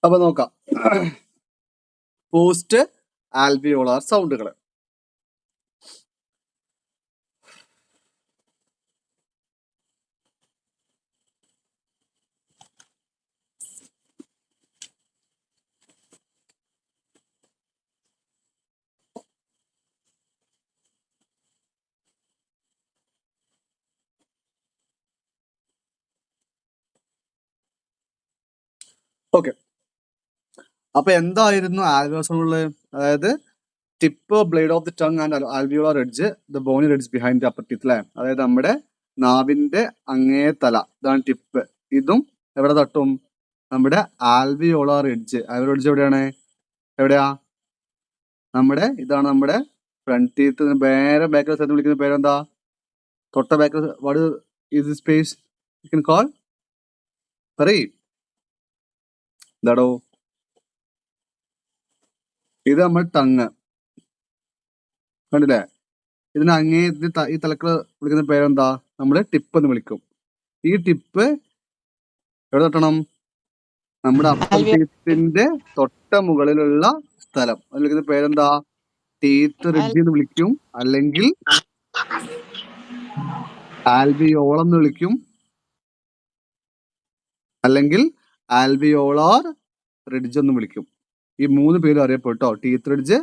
അപ്പൊ നോക്കാം post alveolar സൗണ്ടുകൾ. Okay, അപ്പൊ എന്തായിരുന്നു ആൽവിയോളാർ സൗണ്ടുകൾ? അതായത് tip blade of the tongue and alveolar edge the bony edge behind the upper teeth. അല്ലേ? അതായത് നമ്മുടെ നാവിന്റെ അങ്ങേ തല, ഇതാണ് ടിപ്പ്. ഇതും എവിടെ തട്ടും? നമ്മുടെ ആൽവിയോളാർ എഡ്ജ്. ആൽവിയോളാർ എഡ്ജ് എവിടെയാണ്? എവിടെയാ? നമ്മുടെ ഇതാണ് നമ്മുടെ ഫ്രണ്ട് ടീത്ത്. നേരെ ബാക്കിൽ സ്ഥലത്ത് വിളിക്കുന്ന പേരെന്താ? തൊട്ട ബാക്കിൽ what is the space you can call? പറയ്, എന്താടോ? ഇത് നമ്മൾ ടങ്, കണ്ടില്ലേ? ഇതിന് അങ്ങേ ഈ തലക്ക് വിളിക്കുന്ന പേരെന്താ? നമ്മള് ടിപ്പ് എന്ന് വിളിക്കും. ഈ ടിപ്പ് എവിടെ തട്ടണം? നമ്മുടെ അപ്പർ ടീത്തിന്റെ തൊട്ട മുകളിലുള്ള സ്ഥലം. അത് വിളിക്കുന്ന പേരെന്താ? ടീത്ത് റിഡ്ജ് എന്ന് വിളിക്കും, അല്ലെങ്കിൽ ആൽവിയോളം എന്ന് വിളിക്കും, അല്ലെങ്കിൽ ആൽവിയോളാർ റിഡ്ജ് എന്ന് വിളിക്കും. ഈ 3 പേരും അറിയപ്പെട്ടോ. ടീത്ത് റിഡ്ജ്,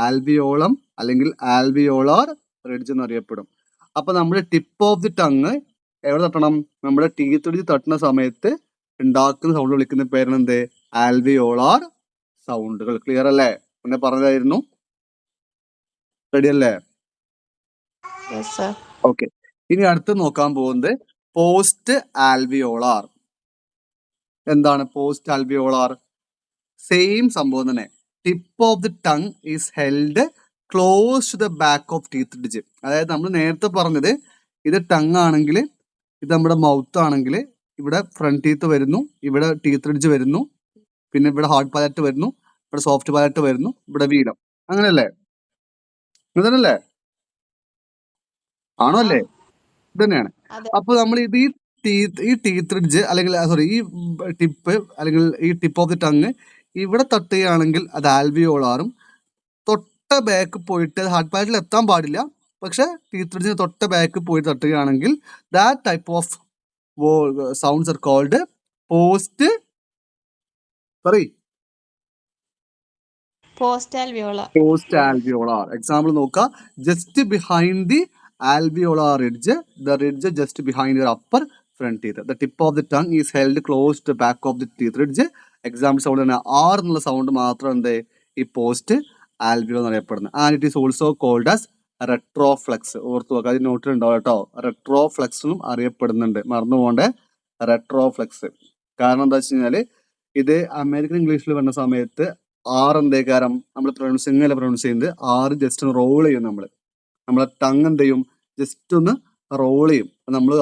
ആൽവിയോളം, അല്ലെങ്കിൽ ആൽവിയോളാർ റിഡ്ജ് എന്ന് അറിയപ്പെടും. അപ്പൊ നമ്മുടെ ടിപ്പ് ഓഫ് ദി ടങ് എവിടെ തട്ടണം? നമ്മുടെ ടീത്ത് റിഡ്ജ് തട്ടുന്ന സമയത്ത് ഉണ്ടാക്കുന്ന സൗണ്ട് വിളിക്കുന്ന പേരാണ് എന്ത്? ആൽവിയോളാർ സൗണ്ടുകൾ. ക്ലിയർ അല്ലേ? പിന്നെ പറഞ്ഞതായിരുന്നു. റെഡി അല്ലേ? ഓക്കെ, ഇനി അടുത്ത് നോക്കാൻ പോകുന്നത് പോസ്റ്റ് ആൽവിയോളാർ. എന്താണ് പോസ്റ്റ് ആൽവിയോളാർ? സെയിം സംഭവം തന്നെ. Tip of the tongue is held close to the back of teeth ridge. അതായത് നമ്മൾ നേരത്തെ പറഞ്ഞത് ഇത് ടങ് ആണെങ്കിൽ, ഇത് നമ്മുടെ മൗത്ത് ആണെങ്കിൽ ഇവിടെ ഫ്രണ്ട് ടീത്ത് വരുന്നു, ഇവിടെ ടീത്ത് റിഡ്ജ് വരുന്നു, പിന്നെ ഇവിടെ ഹാർഡ് പാലറ്റ് വരുന്നു, ഇവിടെ സോഫ്റ്റ് പാലറ്റ് വരുന്നു, ഇവിടെ വീലം. അങ്ങനെയല്ലേ? ഇതന്നല്ലേ? ആണോ അല്ലേ? ഇത് തന്നെയാണ്. അപ്പൊ നമ്മൾ ഇത് ഈ ടീത്ത് റിഡ്ജ് അല്ലെങ്കിൽ സോറി ഈ ടിപ്പ് അല്ലെങ്കിൽ ഈ ടിപ്പ് ഓഫ് ദി ടങ് ഇവിടെ തട്ടുകയാണെങ്കിൽ അത് ആൽവിയോളാറും, തൊട്ട ബാക്ക് പോയിട്ട് ഹാർഡ് പാലറ്റിൽ എത്താൻ പാടില്ല, പക്ഷെ ടീത്ത് റിഡ്ജിന് തൊട്ട ബാക്ക് പോയിട്ട് തട്ടുകയാണെങ്കിൽ that type of sounds are called post. പറയ്. Post alveolar. Post alveolar. Example നോക്കുക. Just behind the alveolar ridge, the ridge just behind your upper front teeth. The tip of the tongue is held close to the back of the teeth ridge. Example sound തന്നെ R എന്നുള്ള sound മാത്രം എന്ത് ഈ post alveolar എന്നറിയപ്പെടുന്നത്. And it is also called as retroflex. ഓർത്ത് നോക്കുക, അത് നോട്ടിലുണ്ടാവും കേട്ടോ. റെട്രോഫ്ലെക്സ് എന്നും അറിയപ്പെടുന്നുണ്ട്, മറന്നു പോകണ്ടേ. റെട്രോഫ്ലെക്സ്. കാരണം എന്താ വെച്ച് കഴിഞ്ഞാല് ഇത് അമേരിക്കൻ ഇംഗ്ലീഷിൽ വരുന്ന സമയത്ത് ആർ എന്തേക്കാരം നമ്മൾ പ്രൊനൗൺസിങ് പ്രൊനൗൺസ് ചെയ്യുന്നത് ആറ് ജസ്റ്റ് റോൾ ചെയ്യും. നമ്മളെ ടങ് എന്ത് ചെയ്യും? ജസ്റ്റ് ഒന്ന് റോൾ ചെയ്യും.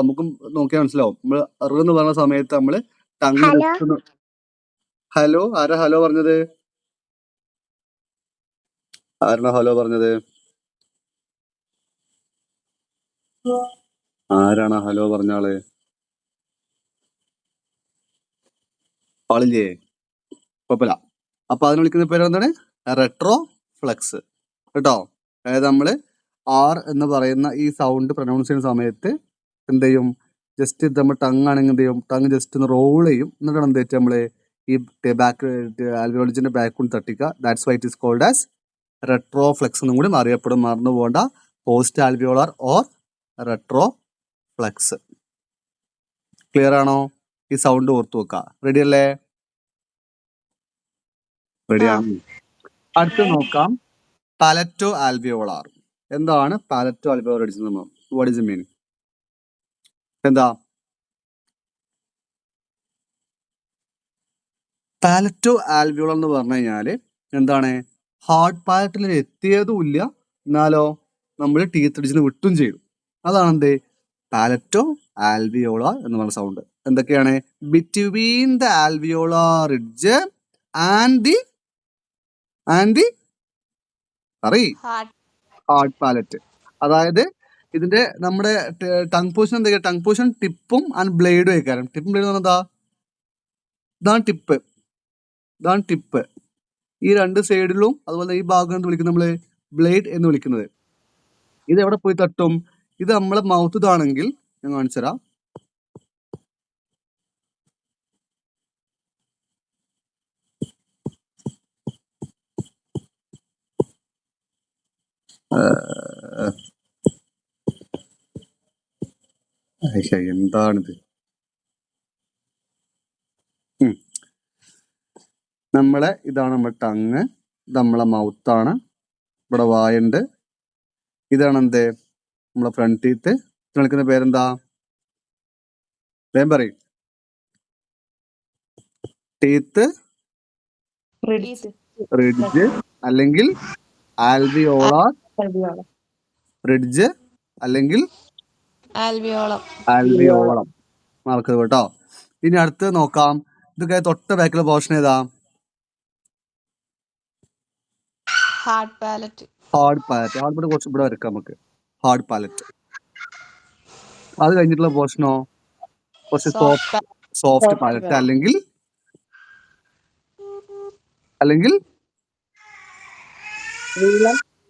നമുക്കും നോക്കിയാൽ മനസ്സിലാവും. നമ്മൾ എന്ന് പറയുന്ന സമയത്ത് നമ്മള് ടങ് ജസ്റ്റ് ഒന്ന്. ഹലോ, ആരാ ഹലോ പറഞ്ഞത്? ആരാണ് ഹലോ പറഞ്ഞത്? ആരാണ് ഹലോ പറഞ്ഞ ആള്? ആളില്ലേ? കുഴപ്പമില്ല. അപ്പൊ അതിന് വിളിക്കുന്ന പേര് എന്താണ്? റെട്രോ ഫ്ലെക്സ് കേട്ടോ. അതായത് നമ്മള് ആർ എന്ന് പറയുന്ന ഈ സൗണ്ട് പ്രൊനൗൺസ് ചെയ്യുന്ന സമയത്ത് എന്ത് ചെയ്യും? ജസ്റ്റ് നമ്മൾ ടങ് ആണെങ്കിൽ എന്ത് ചെയ്യും? ടങ് ജസ്റ്റ് ഒന്ന് റോൾ ചെയ്യും. എന്നിട്ടാണ് എന്ത് വെച്ചാൽ നമ്മള് ഈ ബാക്ക് ആൽവിയോളജിന്റെ ബാക്ക് കൊണ്ട് തട്ടിക്കുക. That's why it is called as retroflex എന്നും കൂടി അറിയപ്പെടും. മറന്നു പോകേണ്ട. Post alveolar or retroflex. Clear ആണോ? ഈ സൗണ്ട് ഓർത്തു വെക്കുക. റെഡി അല്ലേ? റെഡിയാണ്. അടുത്ത് നോക്കാം പാലറ്റോ ആൽവിയോളാർ. എന്താണ് palato alveolar? What is mean? എന്താ പാലറ്റോ ആൽവിയോളാർ എന്ന് പറഞ്ഞു കഴിഞ്ഞാല് എന്താണ്? ഹാർഡ് പാലറ്റിൽ എത്തിയതും ഇല്ല, എന്നാലോ നമ്മൾ ടീത്ത് റിഡ്ജിന് വിട്ടും ചെയ്തു. അതാണ് എന്ത് പാലറ്റോ ആൽവിയോളാർ എന്ന് പറഞ്ഞ സൗണ്ട്. എന്തൊക്കെയാണ്? Between the alveolar ridge and the hard palate. അതായത് ഇതിന്റെ നമ്മുടെ ടങ് പൊസിഷൻ എന്തൊക്കെയാ? ടങ് പൊസിഷൻ ടിപ്പും ആൻഡ് ബ്ലേഡും ആയിക്കാരം. ടിപ്പും ബ്ലേഡും എന്താ? ഇതാണ് ടിപ്പ്. ഇതാണ് ടിപ്പ്. ഈ രണ്ട് സൈഡിലും അതുപോലെ ഈ ഭാഗം എന്ന് വിളിക്കുന്നത് നമ്മള് ബ്ലേഡ് എന്ന് വിളിക്കുന്നത്. ഇത് എവിടെ പോയി തട്ടും? ഇത് നമ്മളെ മൗത്ത് ഇതാണെങ്കിൽ ഞാൻ കാണിച്ചുതരാം. എന്താണിത്? ഇതാണ് നമ്മുടെ ടങ്, ഇത് നമ്മളെ മൗത്താണ്, ഇവിടെ വായുണ്ട്, ഇതാണ് എന്ത് നമ്മളെ ഫ്രണ്ട് ടീത്ത്. വിളിക്കുന്ന പേരെന്താ? വേഗം പറയും. ടീത്ത്, റിഡ്ജ് അല്ലെങ്കിൽ ആൽവിയോളാർ, റിഡ്ജ് അല്ലെങ്കിൽ ആൽവിയോളം. മാർക്ക് കേട്ടോ. ഇനി അടുത്ത് നോക്കാം. ഇതൊക്കെ തൊട്ട ബാക്കിലെ പോർഷൻ ഏതാ? Hard palette. ഹാർഡ് പാലറ്റ് കുറച്ച് ഇവിടെ വരക്കാം നമുക്ക്. Hard palate. അത് കഴിഞ്ഞിട്ടുള്ള പോർഷനോ കുറച്ച് സോഫ്റ്റ് പാലറ്റ് അല്ലെങ്കിൽ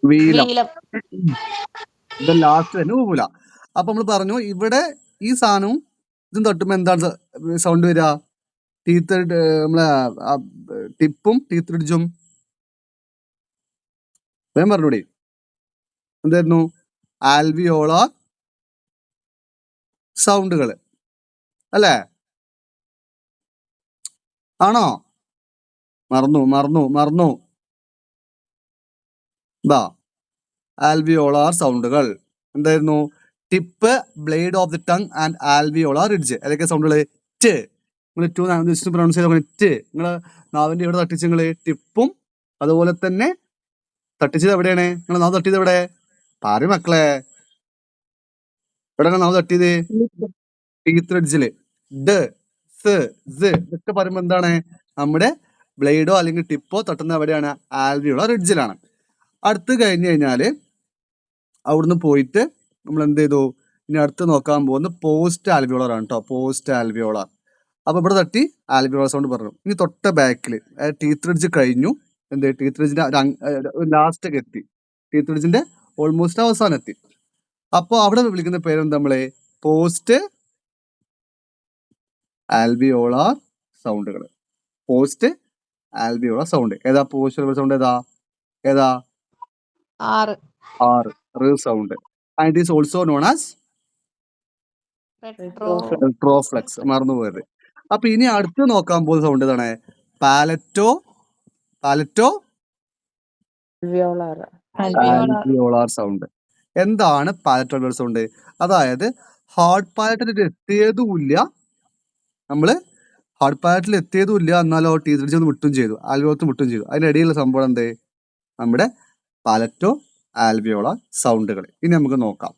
വീലം. ഇത് ലാസ്റ്റ് തന്നെ ഊല. അപ്പൊ നമ്മൾ പറഞ്ഞു ഇവിടെ ഈ സാധനവും ഇതും തട്ടുമ്പോ എന്താണ് സൗണ്ട് വരിക? ടീത്ത് നമ്മളെ ടിപ്പും ടീത്ത് റിഡ്ജും വേഗം പറഞ്ഞൂടെ എന്തായിരുന്നു? ആൽവിയോളാർ സൗണ്ടുകൾ അല്ലേ? ആണോ? മറന്നു. ആൽവിയോളാർ സൗണ്ടുകൾ എന്തായിരുന്നു? Tip, blade of the tongue and alveolar ridge. ഏതൊക്കെ സൗണ്ടുകൾ? ട്. നിങ്ങൾ പ്രൊണൗൺസ് ചെയ്ത ട്. നിങ്ങൾ നാവിന്റെ ഇവിടെ തട്ടിച്ച് നിങ്ങൾ ടിപ്പും അതുപോലെ തന്നെ തട്ടിച്ചത് എവിടെയാണ്? നിങ്ങൾ നാവ് തട്ടിയത് എവിടെ? പാറി മക്കളെ, എവിടെയാണ് നാവ് തട്ടിയത്? ടീത്ത് റിഡ്ജില്. ഡ്, സ്, സ് ഇതൊക്കെ പറയുമ്പോ എന്താണ്? നമ്മുടെ ബ്ലേഡോ അല്ലെങ്കിൽ ടിപ്പോ തട്ടുന്ന എവിടെയാണ്? ആൽവിയോളാർ റിഡ്ജിലാണ്. അടുത്ത് കഴിഞ്ഞു കഴിഞ്ഞാല് അവിടുന്ന് പോയിട്ട് നമ്മൾ എന്ത് ചെയ്തു? ഇനി അടുത്ത് നോക്കാൻ പോകുന്നത് പോസ്റ്റ് ആൽവിയോളർ ആണ് കേട്ടോ. Post alveolar. അപ്പൊ ഇവിടെ തട്ടി ആൽവിയോളർ സൗണ്ട് പറഞ്ഞു. ഇനി തൊട്ട ബാക്കിൽ ടീത്ത് റിഡ്ജ് കഴിഞ്ഞു. എന്ത്? ടീത്ത് റിഡ്ജിന്റെ ലാസ്റ്റ് ഒക്കെ എത്തി. ടീത്ത് റിഡ്ജിന്റെ ഓൾമോസ്റ്റ് അവസാനം എത്തി. അപ്പൊ അവിടെ വിളിക്കുന്ന പേരെന്താ? നമ്മള് പോസ്റ്റ് ആൽവിയോളാർ സൗണ്ടുകൾ. പോസ്റ്റ് ആൽവിയോളാർ സൗണ്ട് ഏതാ? പോസ്റ്റ് ആൽവിയോളാർ സൗണ്ട് ഏതാ? R sound. And it is also known as retroflex. മറന്നുപോയത്. അപ്പൊ ഇനി അടുത്ത് നോക്കാൻ പോകുന്ന സൗണ്ട് ഏതാണ്? Palato alveolar sound. എന്താണ് പാലറ്റോ ആൽവിയോളാർ സൗണ്ട്? അതായത് ഹാർഡ് പാലറ്റിൽ എത്തിയതുമില്ല, നമ്മള് ഹാർഡ് പാലറ്റിൽ എത്തിയതുമില്ല, എന്നാലോ ടീത്ത് റിഡ്ജ് ഒന്ന് വിട്ടും ചെയ്തു, ആൽവിയോളത്തും വിട്ടും ചെയ്തു. അതിനിടയിലുള്ള സംഭവം എന്ത്? നമ്മുടെ പാലറ്റോ ആൽവിയോളാർ സൗണ്ടുകൾ. ഇനി നമുക്ക് നോക്കാം.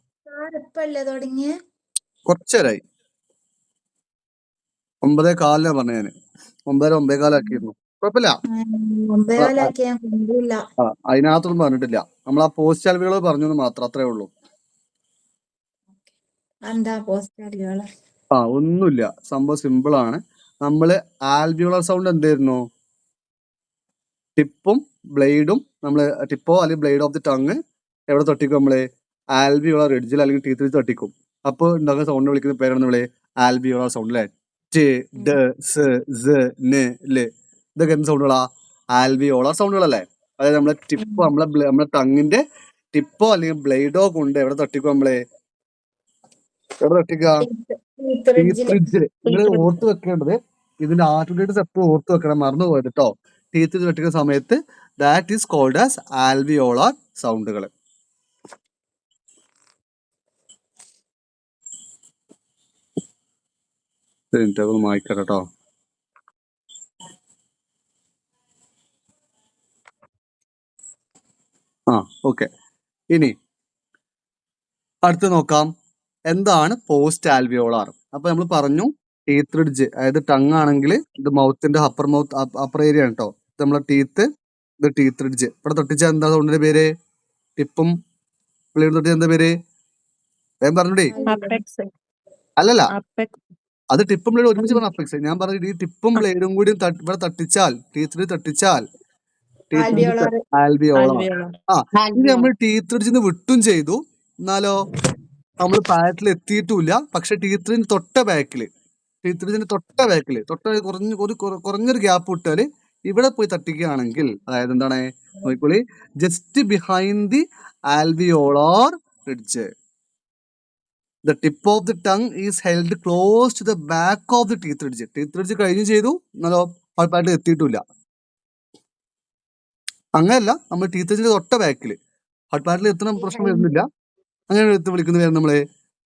കുറച്ചേരായി 9:15 പറഞ്ഞു ഞാന്. 9:15 ആക്കിയിരുന്നു. കുഴപ്പമില്ല, അതിനകത്തൊന്നും പറഞ്ഞിട്ടില്ല. നമ്മൾ ആ പോസ്റ്റ് ആൽവിയോളർ പറഞ്ഞു മാത്രം, അത്രേ ഉള്ളൂ. ഒന്നുമില്ല, സംഭവം സിമ്പിൾ ആണ്. നമ്മള് ആൽവിയോളർ സൗണ്ട് എന്തായിരുന്നു? ടിപ്പും ബ്ലേഡും നമ്മള് ടിപ്പോ അല്ലെങ്കിൽ ബ്ലേഡ് ഓഫ് ദി ടങ് എവിടെ തട്ടിക്കും? നമ്മള് ആൽവിയോളാർ റിഡ്ജിൽ അല്ലെങ്കിൽ ടീത്ത് റിഡ്ജിൽ തട്ടിക്കും. അപ്പൊ ഉണ്ടാകുന്ന സൗണ്ട് വിളിക്കുന്ന പേരാണ് നമ്മള് ആൽവിയോളാർ സൗണ്ട് അല്ലെ? ട്, ഡ്, സ്, സ്, ന്, ല്. ഇതൊക്കെ എന്ത് സൗണ്ടുകളാ? ആൽവിയോളാർ സൗണ്ടുകളല്ലേ? അതായത് നമ്മളെ ടിപ്പോ നമ്മളെ ടങ്ങിന്റെ ടിപ്പോ അല്ലെങ്കിൽ ബ്ലേഡോ കൊണ്ട് എവിടെ തട്ടിക്കും? നമ്മള് എവിടെ തട്ടിക്കുക? ടീത്ത് റിഡ്ജിൽ. നിങ്ങൾ ഓർത്ത് വെക്കേണ്ടത്, ഇതിന്റെ ആർട്ടിക്കുലേറ്റസ് എപ്പോഴും ഓർത്ത് വെക്കണം, മറന്നു പോയത് കേട്ടോ. ടീത്ത് തട്ടിക്കുന്ന സമയത്ത് that is called as alveolar സൗണ്ടുകൾ. വായിക്കാം കേട്ടോ. ഓക്കെ. ഇനി അടുത്ത് നോക്കാം, എന്താണ് പോസ്റ്റ് ആൽവിയോളാർ? അപ്പൊ നമ്മൾ പറഞ്ഞു ടീത്ത് റിഡ്ജ്, അതായത് ടങ് ആണെങ്കിൽ ഇത് മൗത്തിന്റെ അപ്പർ ഏരിയ ആണ് കേട്ടോ. ഇത് നമ്മളെ ടീത്ത്, ഇത് ടീത്ത് റിഡ്ജ്. ഇവിടെ തൊട്ടിച്ച എന്താ സൗണ്ടിന്റെ പേര്? ടിപ്പും ബ്ലേഡും തൊട്ടിച്ച എന്താ പേര്? വേഗം പറഞ്ഞൂടെ? അല്ലല്ല, അത് ടിപ്പും ബ്ലേഡും ഒരുമിച്ച് പറഞ്ഞ അഫിക്സ്. ഞാൻ പറഞ്ഞത് ഈ ടിപ്പും ബ്ലേഡും കൂടി ഇവിടെ തട്ടിച്ചാൽ ടീത്ത് തട്ടിച്ചാൽ ആൽവിയോളാർ. ആ ഇനി നമ്മൾ ടീത്ത് ബ്രിഡ്ജിന്ന് വിട്ടും ചെയ്തു, എന്നാലോ നമ്മൾ പാലറ്റിൽ എത്തിയിട്ടുമില്ല. പക്ഷെ ടീത്ത് ബ്രിഡ്ജിന് തൊട്ട ബാക്കില് കുറഞ്ഞൊരു ഗ്യാപ്പ് വിട്ടാല് ഇവിടെ പോയി തട്ടിക്കുകയാണെങ്കിൽ, അതായത് എന്താണ് നോക്കിക്കോളി, just behind the alveolar ridge the tip of the tongue is held close to the back of the teeth ridge. Teeth ridge കഴിഞ്ഞു ചെയ്തു, എന്നാലോ ഹാർട്ട് പാലറ്റിൽ എത്തിയിട്ടില്ല. അങ്ങനെയല്ല, നമ്മൾ ടീത്ത് റിഡ്ജിന്റെ തൊട്ട ബാക്കില് ഹാർട്ട് പാലറ്റിൽ എത്തുന്ന പ്രശ്നം വരുന്നില്ല. അങ്ങനെ വിളിക്കുന്ന പേര് നമ്മള്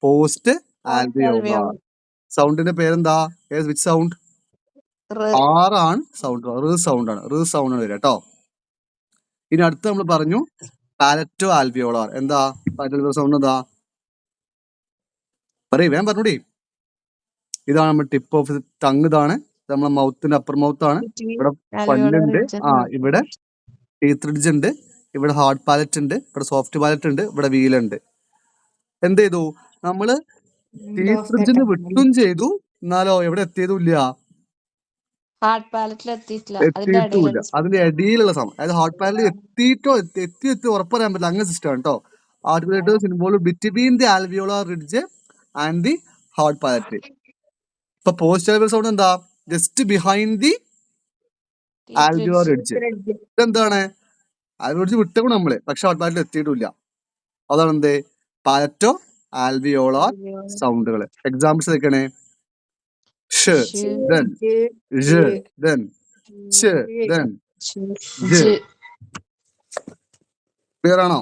പോസ്റ്റ് ആൽവിയോളാർ. സൗണ്ടിന്റെ പേരെന്താ? Which sound? ആറാണ് സൗണ്ട്. സൗണ്ട് ആണ് വരിക കേട്ടോ. ഇനി അടുത്ത് നമ്മൾ പറഞ്ഞു പാലറ്റോ ആൽവിയോളാർ. എന്താ പാലറ്റോ സൗണ്ട്? എന്താ പറയൂ, വേഗം പറഞ്ഞൂടി. ഇതാണ് നമ്മുടെ ടിപ്പ് ഓഫ് ടങ്. ഇതാണ് നമ്മളെ മൗത്തിന്റെ അപ്പർ മൗത്ത് ആണ്. ഇവിടെ പല്ലുണ്ട്, ഇവിടെ ടീത്ത് റിഡ്ജ് ഉണ്ട്, ഇവിടെ ഹാർഡ് പാലറ്റ് ഉണ്ട്, ഇവിടെ സോഫ്റ്റ് പാലറ്റ് ഉണ്ട്, ഇവിടെ വീലുണ്ട്. എന്ത് ചെയ്തു നമ്മള്? ടീത്ത് റിഡ്ജിന് വിട്ടും ചെയ്തു, എന്നാലോ എവിടെ എത്തിയതുമില്ല, എത്തിയിട്ടുമില്ല. അതിന്റെ ഇടയിലുള്ള സമയം, അതായത് ഹാർട്ട് പാലറ്റിൽ എത്തി ഉറപ്പറിയാൻ പറ്റില്ല. അങ്ങനെ സിസ്റ്റം ആണ് കേട്ടോ. Articulators involve between the alveolar ridge and the hard palate. ഇപ്പൊ പോസ്റ്റ് ആൽവിയോളാർ സൗണ്ട് എന്താ? Just behind the alveolar ridge. ഇതെന്താണ്? ആൽവിയോളാർ റിഡ്ജ് വിട്ടു നമ്മള്, പക്ഷെ ഹാർട്ട് പാലറ്റിൽ എത്തിയിട്ടില്ല. അതാണ് എന്ത്? പാലറ്റോ ആൽവിയോളാർ സൗണ്ടുകൾ. എക്സാമ്പിൾസ് വെക്കണേ. ഷ്, ദെൻ ഴ, ദെൻ ച, ദെൻ ജ. ക്ലിയർ ആണോ?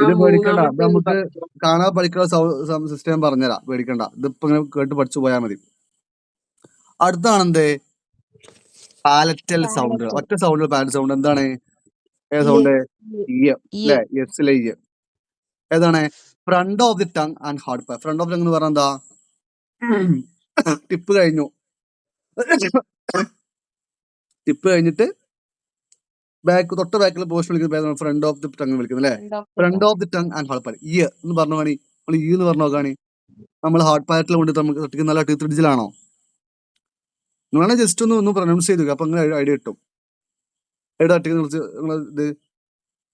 ഇത് പേടിക്കണ്ട, ഇത് നമുക്ക് കാണാതെ പഠിക്കുന്ന സിസ്റ്റം പറഞ്ഞുതരാം. പേടിക്കണ്ട, ഇതിപ്പോ ഇങ്ങനെ കേട്ട് പഠിച്ചു പോയാൽ മതി. അടുത്താണെന്ത്? Palatal sound. ഒറ്റ സൗണ്ട് പാലറ്റ് സൗണ്ട്. എന്താണ്? ഏത് സൗണ്ട്? അല്ലെ? യെസിലെ ഇ. ഏതാണ്? Front of the tongue and hard palate. Front of the tongue എന്ന് പറഞ്ഞാൽ എന്താ? ടിപ്പ് കഴിഞ്ഞു, ടിപ്പ് കഴിഞ്ഞിട്ട് തൊട്ട ബാക്കിൽ പോസ്റ്റ് വിളിക്കുന്ന ഫ്രണ്ട് ഓഫ് ദി ടങ് വിളിക്കുന്നത് അല്ലെ? Front of the tongue and hard palate. ഇ എന്ന് പറഞ്ഞു കാണി, നമ്മൾ ഇ എന്ന് പറഞ്ഞു നോക്കാണി. നമ്മൾ ഹാർഡ് പാലറ്റിൽ കൊണ്ട് നമുക്ക് തട്ടിക്കുന്ന നല്ല ടീത്ത് റിഡ്ജിലാണോ? നിങ്ങളെ ജസ്റ്റ് ഒന്ന് പ്രൊനൗൺസ് ചെയ്തു, അപ്പൊ അങ്ങനെ ഐഡിയ കിട്ടും. എവിടെ തട്ടിക്കുന്ന ഇത്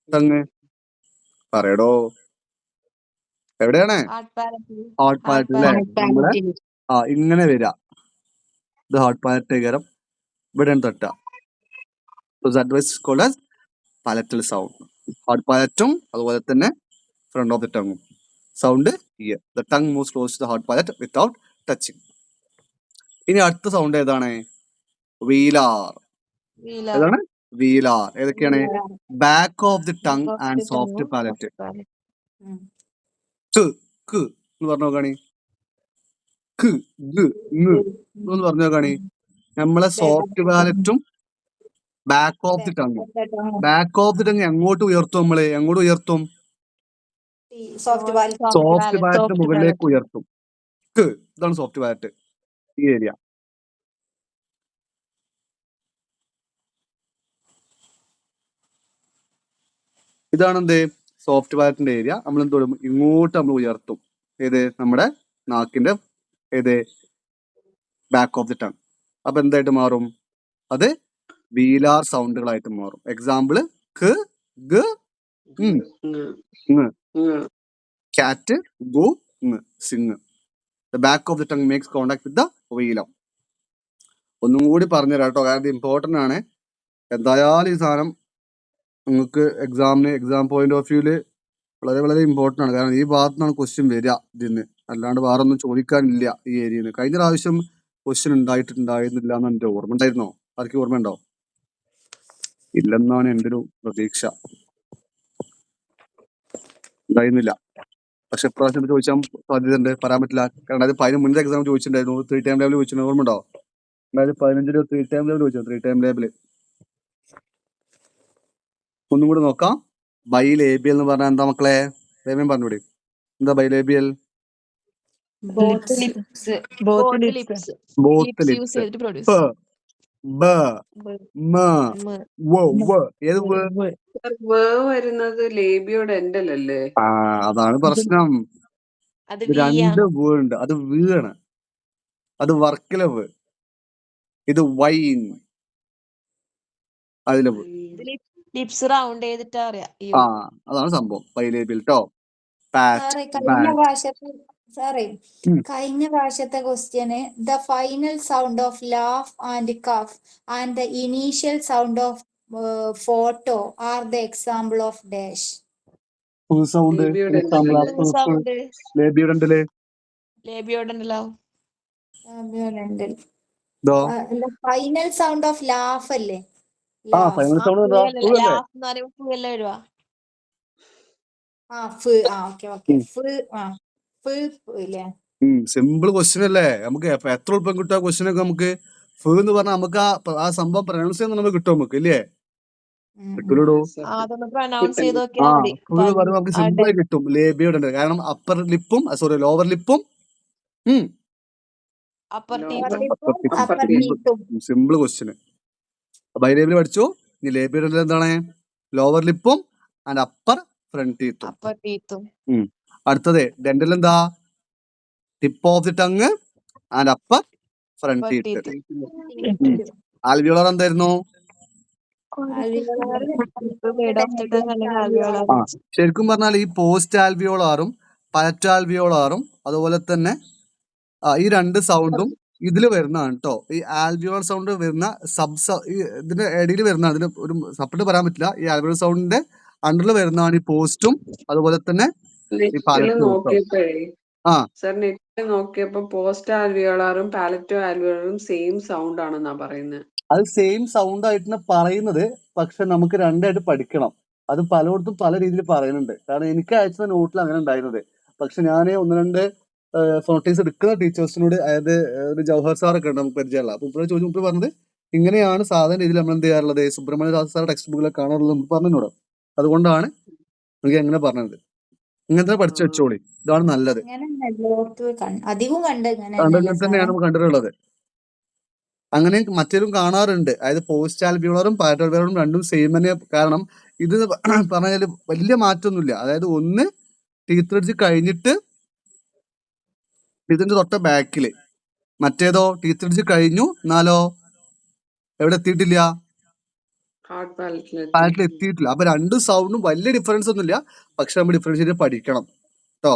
ടങ് പറയടോ, എവിടെയാണ്? ഹാർഡ് പാലറ്റ് അല്ലെ? നമ്മളെ ഇങ്ങനെ വരിക, ഇത് ഹാർഡ് പാലറ്റ് കയറും, ഇവിടെയാണ് തട്ടുക. Palatal sound. ഹാർഡ് പാലറ്റും അതുപോലെ തന്നെ ഫ്രണ്ട് ഓഫ് ദി ടങ്ങും. Sound year. The tongue moves close to the hard palate without touching. ഇനി അടുത്ത സൗണ്ട് ഏതാണ്? വീലാർ. ഏതാണ്? വീലാർ. ഏതൊക്കെയാണ്? Back of the tongue and soft palate. എന്ന് പറഞ്ഞു നോക്കാണി. എന്ന് പറഞ്ഞു നോക്കാണി. നമ്മളെ സോഫ്റ്റ് പാലറ്റും back of the tongue. Back of the tongue എങ്ങോട്ട് ഉയർത്തും? നമ്മള് എങ്ങോട്ട് ഉയർത്തും? സോഫ്റ്റ് പാലറ്റ് മുകളിലേക്ക് ഉയർത്തും. ഇതാണ് സോഫ്റ്റ് പാലറ്റ്, ഈ ഏരിയ. ഇതാണ് എന്ത്? സോഫ്റ്റ് പാലറ്റിന്റെ ഏരിയ. നമ്മൾ എന്ത് ചെയ്യും? ഇങ്ങോട്ട് നമ്മൾ ഉയർത്തും. ഏത്? നമ്മുടെ നാക്കിന്റെ ഏത്? Back of the tongue. അപ്പൊ എന്തായിട്ട് മാറും? അത് വീലാർ സൗണ്ടുകളായിട്ട് മാറും. എക്സാമ്പിള് ക, ഗ, cat, go, sing. The back of the tongue makes contact with the velum. ഒന്നും കൂടി പറഞ്ഞുതരാം കേട്ടോ, കാരണം ഇത് ഇമ്പോർട്ടന്റ് ആണ്. എന്തായാലും ഈ സാധനം നിങ്ങൾക്ക് എക്സാം പോയിന്റ് ഓഫ് വ്യൂല് വളരെ വളരെ ഇമ്പോർട്ടന്റ് ആണ്. കാരണം ഈ ഭാഗത്തു നിന്നാണ് ക്വസ്റ്റ്യൻ വരിക ഇതിന്, അല്ലാണ്ട് വേറെ ഒന്നും ചോദിക്കാനില്ല ഈ ഏരിയയിൽ. കഴിഞ്ഞ പ്രാവശ്യം ക്വസ്റ്റ്യൻ ഉണ്ടായിരുന്നില്ല എന്ന് എന്റെ ഓർമ്മ ഉണ്ടായിരുന്നോ? ആർക്കും ഓർമ്മ ഉണ്ടോ? ഇല്ലെന്നാണ് എൻ്റെ ഒരു പ്രതീക്ഷ. ഉണ്ടായിരുന്നില്ല. പക്ഷെ ഇപ്രാവശ്യം ചോദിച്ചാൽ സാധ്യതയുണ്ട്, പറയാൻ പറ്റില്ല. കാരണം അത് 15 എക്സാം ചോദിച്ചിട്ടുണ്ടായിരുന്നു. 3 ടൈം ലേബിൾ ചോദിച്ചിട്ടുണ്ട്, ഓർമ്മ ഉണ്ടോ? 2015 3 ടൈം ലേബിൾ ചോദിച്ചു. 3 ടൈം ലേബിൾ ഒന്നും കൂടി നോക്കാം. ബൈലേബിയൽ എന്ന് പറഞ്ഞാൽ എന്താ മക്കളെ? വേഗം പറഞ്ഞൂടെ, എന്താ ബൈലേബിയൽ? Both lips. ബ ബ- മ മ- വ വ ഏത് വ? വ. വേ വരുന്നത് ലേബിയോടെ എൻഡലല്ലേ? ആ അതാണ് പ്രശ്നം. അത് ഇത് വീയാ. രണ്ട് വ് ഉണ്ട്. അത് വീണ്. അത് വർക്കിലെ വ്. ഇത് വൈൻ. അതിലെ വ്. ഇത് ലിപ്സ് റൗണ്ട് ചെയ്തിട്ടാ അറിയാം. ആ അതാണ് സംഭവം. ബൈലേബിയൽ ട്ടോ. പാറ്റ്, സാറേ കഴിഞ്ഞ ബാറ്റ്. പ്രാവശ്യത്തെ സാറേ ഉം. കഴിഞ്ഞ പ്രാവശ്യത്തെ ക്വസ്റ്റ്യന് the final sound of laugh and cuff and the initial sound of photo are the example of dash. Full sound ലേബിയോടെ എക്സാമ്പിൾ എൻഡലല്ലേ? ആഫ് സൗണ്ട് ലേബിയുടെ ഉണ്ടല്ലേ. ലേബിയോടുണ്ടല്ലോ. ഇതോ ഫൈനൽ സൗണ്ട് ഓഫ് ലാഫ് അല്ലേ? ആ ലാഫ്. ഫൈനൽ സൗണ്ട് എന്താ? ഫു അല്ലേ? ലാഫ് എന്ന് പറയുമ്പോ ഫുയല്ല വരുവാ. ഓക്കെ ഓക്കെ ഇല്ലേ? സിമ്പിൾ ക്വസ്റ്റ്യൻ അല്ലേ? നമുക്ക് എത്ര എളുപ്പം കിട്ടുക ക്വസ്റ്റ്യൻ ഒക്കെ നമുക്ക്. ഫു എന്ന് പറഞ്ഞാൽ നമുക്ക് ആ സംഭവം പ്രൊനൗൺസ് ചെയ്യുന്ന നമുക്ക് കിട്ടും നമുക്ക് ഇല്ലേ? കിട്ടൂലോ. അതൊന്ന് പ്രൊനൗൺസ് ചെയ്ത് ആ നോക്കിയാൽ മതി. ഫു എന്ന് പറയുമ്പോൾ നമുക്ക് സിമ്പിൾ ആയി കിട്ടും. ലേബിയുടെ ഉണ്ട്. കാരണം അപ്പർ ലിപ്പും സോറി ലോവർ ലിപ്പും അപ്പർ അപ്പർ ടീത്തും. Simple question. ബൈലേബിൾ പഠിച്ചു. ഇനി ലേബിയുടെ എന്താണ്? ലോവർ ലിപ്പും ആൻഡ് അപ്പർ ഫ്രണ്ട് ടീത്തും. അപ്പർ ടീത്തും. അടുത്തത് ഡെന്റൽ എന്താ? Tip of the tongue and upper front teeth. Alveolar എന്തായിരുന്നു? ശരിക്കും പറഞ്ഞാൽ ഈ പോസ്റ്റ് ആൽവിയോളാറും പലറ്റ് ആൽവിയോളാറും അതുപോലെ തന്നെ ഈ രണ്ട് സൗണ്ടും ഇതിൽ വരുന്നതാണ് കേട്ടോ. ഈ ആൽവിയോളർ സൗണ്ട് വരുന്ന ഇതിന്റെ ഇടയിൽ വരുന്ന അതിന് ഒരു സെപ്പറേറ്റ് പറയാൻ പറ്റില്ല. ഈ ആൽവിയോളർ സൗണ്ടിന്റെ അണ്ടറിൽ വരുന്നതാണ് ഈ പോസ്റ്റും അതുപോലെ തന്നെ ഈ പാലറ്റും. നെറ്റിൽ നോക്കിയപ്പോ പോസ്റ്റ് ആൽവിയോളാറും പാലറ്റോ ആൽവിയോളറും സെയിം സൗണ്ട് ആണെന്നാ പറയുന്നത്. അത് സെയിം സൗണ്ട് ആയിട്ടാണ് പറയുന്നത്. പക്ഷെ നമുക്ക് രണ്ടായിട്ട് പഠിക്കണം. അത് പലയിടത്തും പല രീതിയിൽ പറയുന്നുണ്ട്. കാരണം എനിക്ക് അയച്ച നോട്ടിൽ അങ്ങനെ ഉണ്ടായിരുന്നത്. പക്ഷെ ഞാൻ ഒന്ന് രണ്ട് ഫോട്ടോസ് എടുക്കുന്ന ടീച്ചേഴ്സിനോട്, അതായത് ഒരു ജവഹർ സാറൊക്കെ ഉണ്ട് നമുക്ക് പരിചയമുള്ള. അപ്പൊ ഇപ്പോൾ ചോദിച്ചു മുമ്പ് പറഞ്ഞത് ഇങ്ങനെയാണ് സാധാരണ രീതിയിൽ നമ്മൾ എന്ത് ചെയ്യാറുള്ളത്, സുബ്രഹ്മണ്യ ദാസ് സാർ ടെക്സ്റ്റ് ബുക്കിലൊക്കെ കാണാറുള്ളത് മുമ്പ് പറഞ്ഞോട്. അതുകൊണ്ടാണ് എനിക്ക് എങ്ങനെ പറഞ്ഞത്. ഇങ്ങനത്തെ പഠിച്ചു വെച്ചോളി. ഇതാണ് നല്ലത്. അധികം അങ്ങനെ തന്നെയാണ് നമുക്ക് കണ്ടിട്ടുള്ളത്. അങ്ങനെ മറ്റേലും കാണാറുണ്ട്. അതായത് പോസ്റ്റ് ആൽവിയോളറും പാലറ്റ് ആൽവിയോളറും രണ്ടും സെയിം തന്നെ. കാരണം ഇത് പറഞ്ഞാൽ വലിയ മാറ്റമൊന്നുമില്ല. അതായത് ഒന്ന് ടീത്ത് റിഡ്ജ് കഴിഞ്ഞിട്ട് ഇതിന്റെ തൊട്ട ബാക്കില്, മറ്റേതോ ടീത്ത് റിഡ്ജ് കഴിഞ്ഞു എന്നാലോ എവിടെ എത്തിയിട്ടില്ല, പാലറ്റിൽ എത്തിയിട്ടില്ല. അപ്പൊ രണ്ട് സൗണ്ടും വലിയ ഡിഫറൻസ് ഒന്നുമില്ല. പക്ഷെ നമ്മൾ ഡിഫറൻഷിയേറ്റ് പഠിക്കണം കേട്ടോ.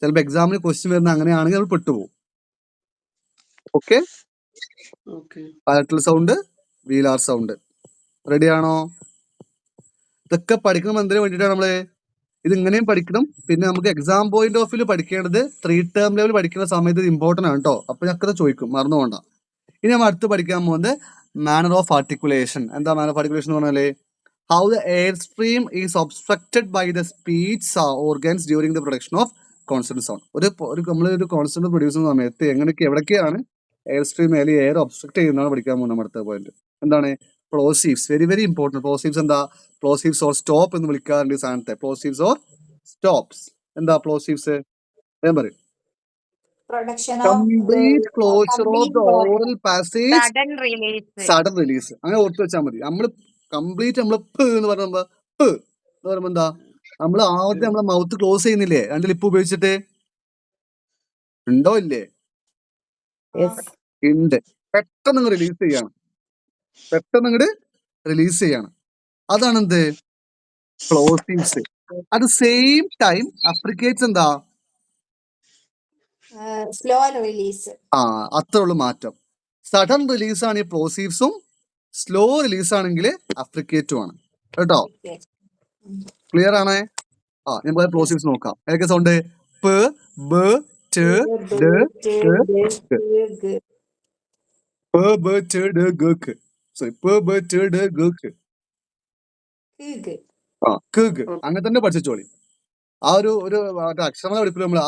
ചിലപ്പോൾ എക്സാമിന് ക്വസ്റ്റ്യൻ വരുന്ന അങ്ങനെയാണെങ്കിൽ നമ്മൾ പെട്ടുപോകും. Okay. Palatal sound, velar sound. റെഡിയാണോ? ഇതൊക്കെ പഠിക്കണം എന്തിനു വേണ്ടിയിട്ടാണ് നമ്മള് ഇത് ഇങ്ങനെയും പഠിക്കണം. പിന്നെ നമുക്ക് എക്സാം പോയിന്റ് ഓഫ് വ്യൂ പഠിക്കേണ്ടത് 3 ടേം ലെവൽ പഠിക്കുന്ന സമയത്ത് ഇമ്പോർട്ടന്റ് ആണ് കേട്ടോ. അപ്പൊ ഞങ്ങൾക്ക് ചോദിക്കും, മറന്നു പോകണ്ട. ഇനി നമ്മൾ അടുത്ത് പഠിക്കാൻ പോകുന്നത് മാനർ ഓഫ് ആർട്ടിക്കുലേഷൻ. എന്താ മാനർ ഓഫ് ആർട്ടിക്കുലേഷൻ എന്ന് പറഞ്ഞാല് how the air stream is obstructed by the speech organs during the production of consonant sound. നമ്മളൊരു കോൺസ്റ്റന്റ് പ്രൊഡ്യൂസ് ചെയ്യുന്ന സമയത്ത് എവിടേക്കാണ് എയർ സ്ട്രീം അല്ലെങ്കിൽ എയർ ഒബ്സ്ട്രക്ട് ചെയ്യുന്നതാണ് പഠിക്കാൻ പോകുന്നത്. അടുത്ത പോയിന്റ് എന്താണ്? Plosives. Very very important. Plosives എന്താ? പ്ലോസീവ്സ് ഓർ സ്റ്റോപ്പ് എന്ന് വിളിക്കാറുണ്ട് ഈ സാധനത്തെ. പ്ലോസീവ്സ് ഓർ സ്റ്റോപ്സ്. എന്താ പ്ലോസീവ്സ്? ഞാൻ പറയും complete closer of the oral passage, sudden release. അങ്ങനെ ഓർത്ത് വെച്ചാൽ മതി. നമ്മൾ കംപ്ലീറ്റ് നമ്മൾ എന്ന് പറയുമ്പോ എന്താ, നമ്മൾ ആദ്യം നമ്മളെ മൗത്ത് ക്ലോസ് ചെയ്യുന്നില്ലേ രണ്ട് ലിപ്പ് ഉപയോഗിച്ചിട്ട്? ഉണ്ടോ ഇല്ലേ? ഉണ്ട്. പെട്ടെന്ന് റിലീസ് ചെയ്യാണ്. റിലീസ് ചെയ്യാണ്. അതാണ് എന്ത്? പ്ലോസീവ്സ്. അറ്റ് ദ സെയിം ടൈം അഫ്രിക്കേറ്റ്സ് എന്താ? Slow release. അത്രേ ഉള്ളൂ മാറ്റം. സഡൻ റിലീസ് ആണ് ഈ പ്ലോസീവ്സും, സ്ലോ റിലീസ് ആണെങ്കിൽ അഫ്രിക്കേറ്റും ആണ് കേട്ടോ. ക്ലിയർ ആണേ? നമുക്ക് പ്ലോസീവ്സ് നോക്കാം. ഏതൊക്കെ സൗണ്ട്? പ്, ബ്, ട്, ഡ്, ഗ്. പ്, ബ്, ട്, ഡ്, ഗക്ക്. സോറി, പ്, ബ്, ട്, ഡ്, ഗക്ക്. ക്. അങ്ങനെ തന്നെ പഠിച്ചോളി. ആ ഒരു അക്ഷരങ്ങളെ പഠിപ്പിൽ നമ്മൾ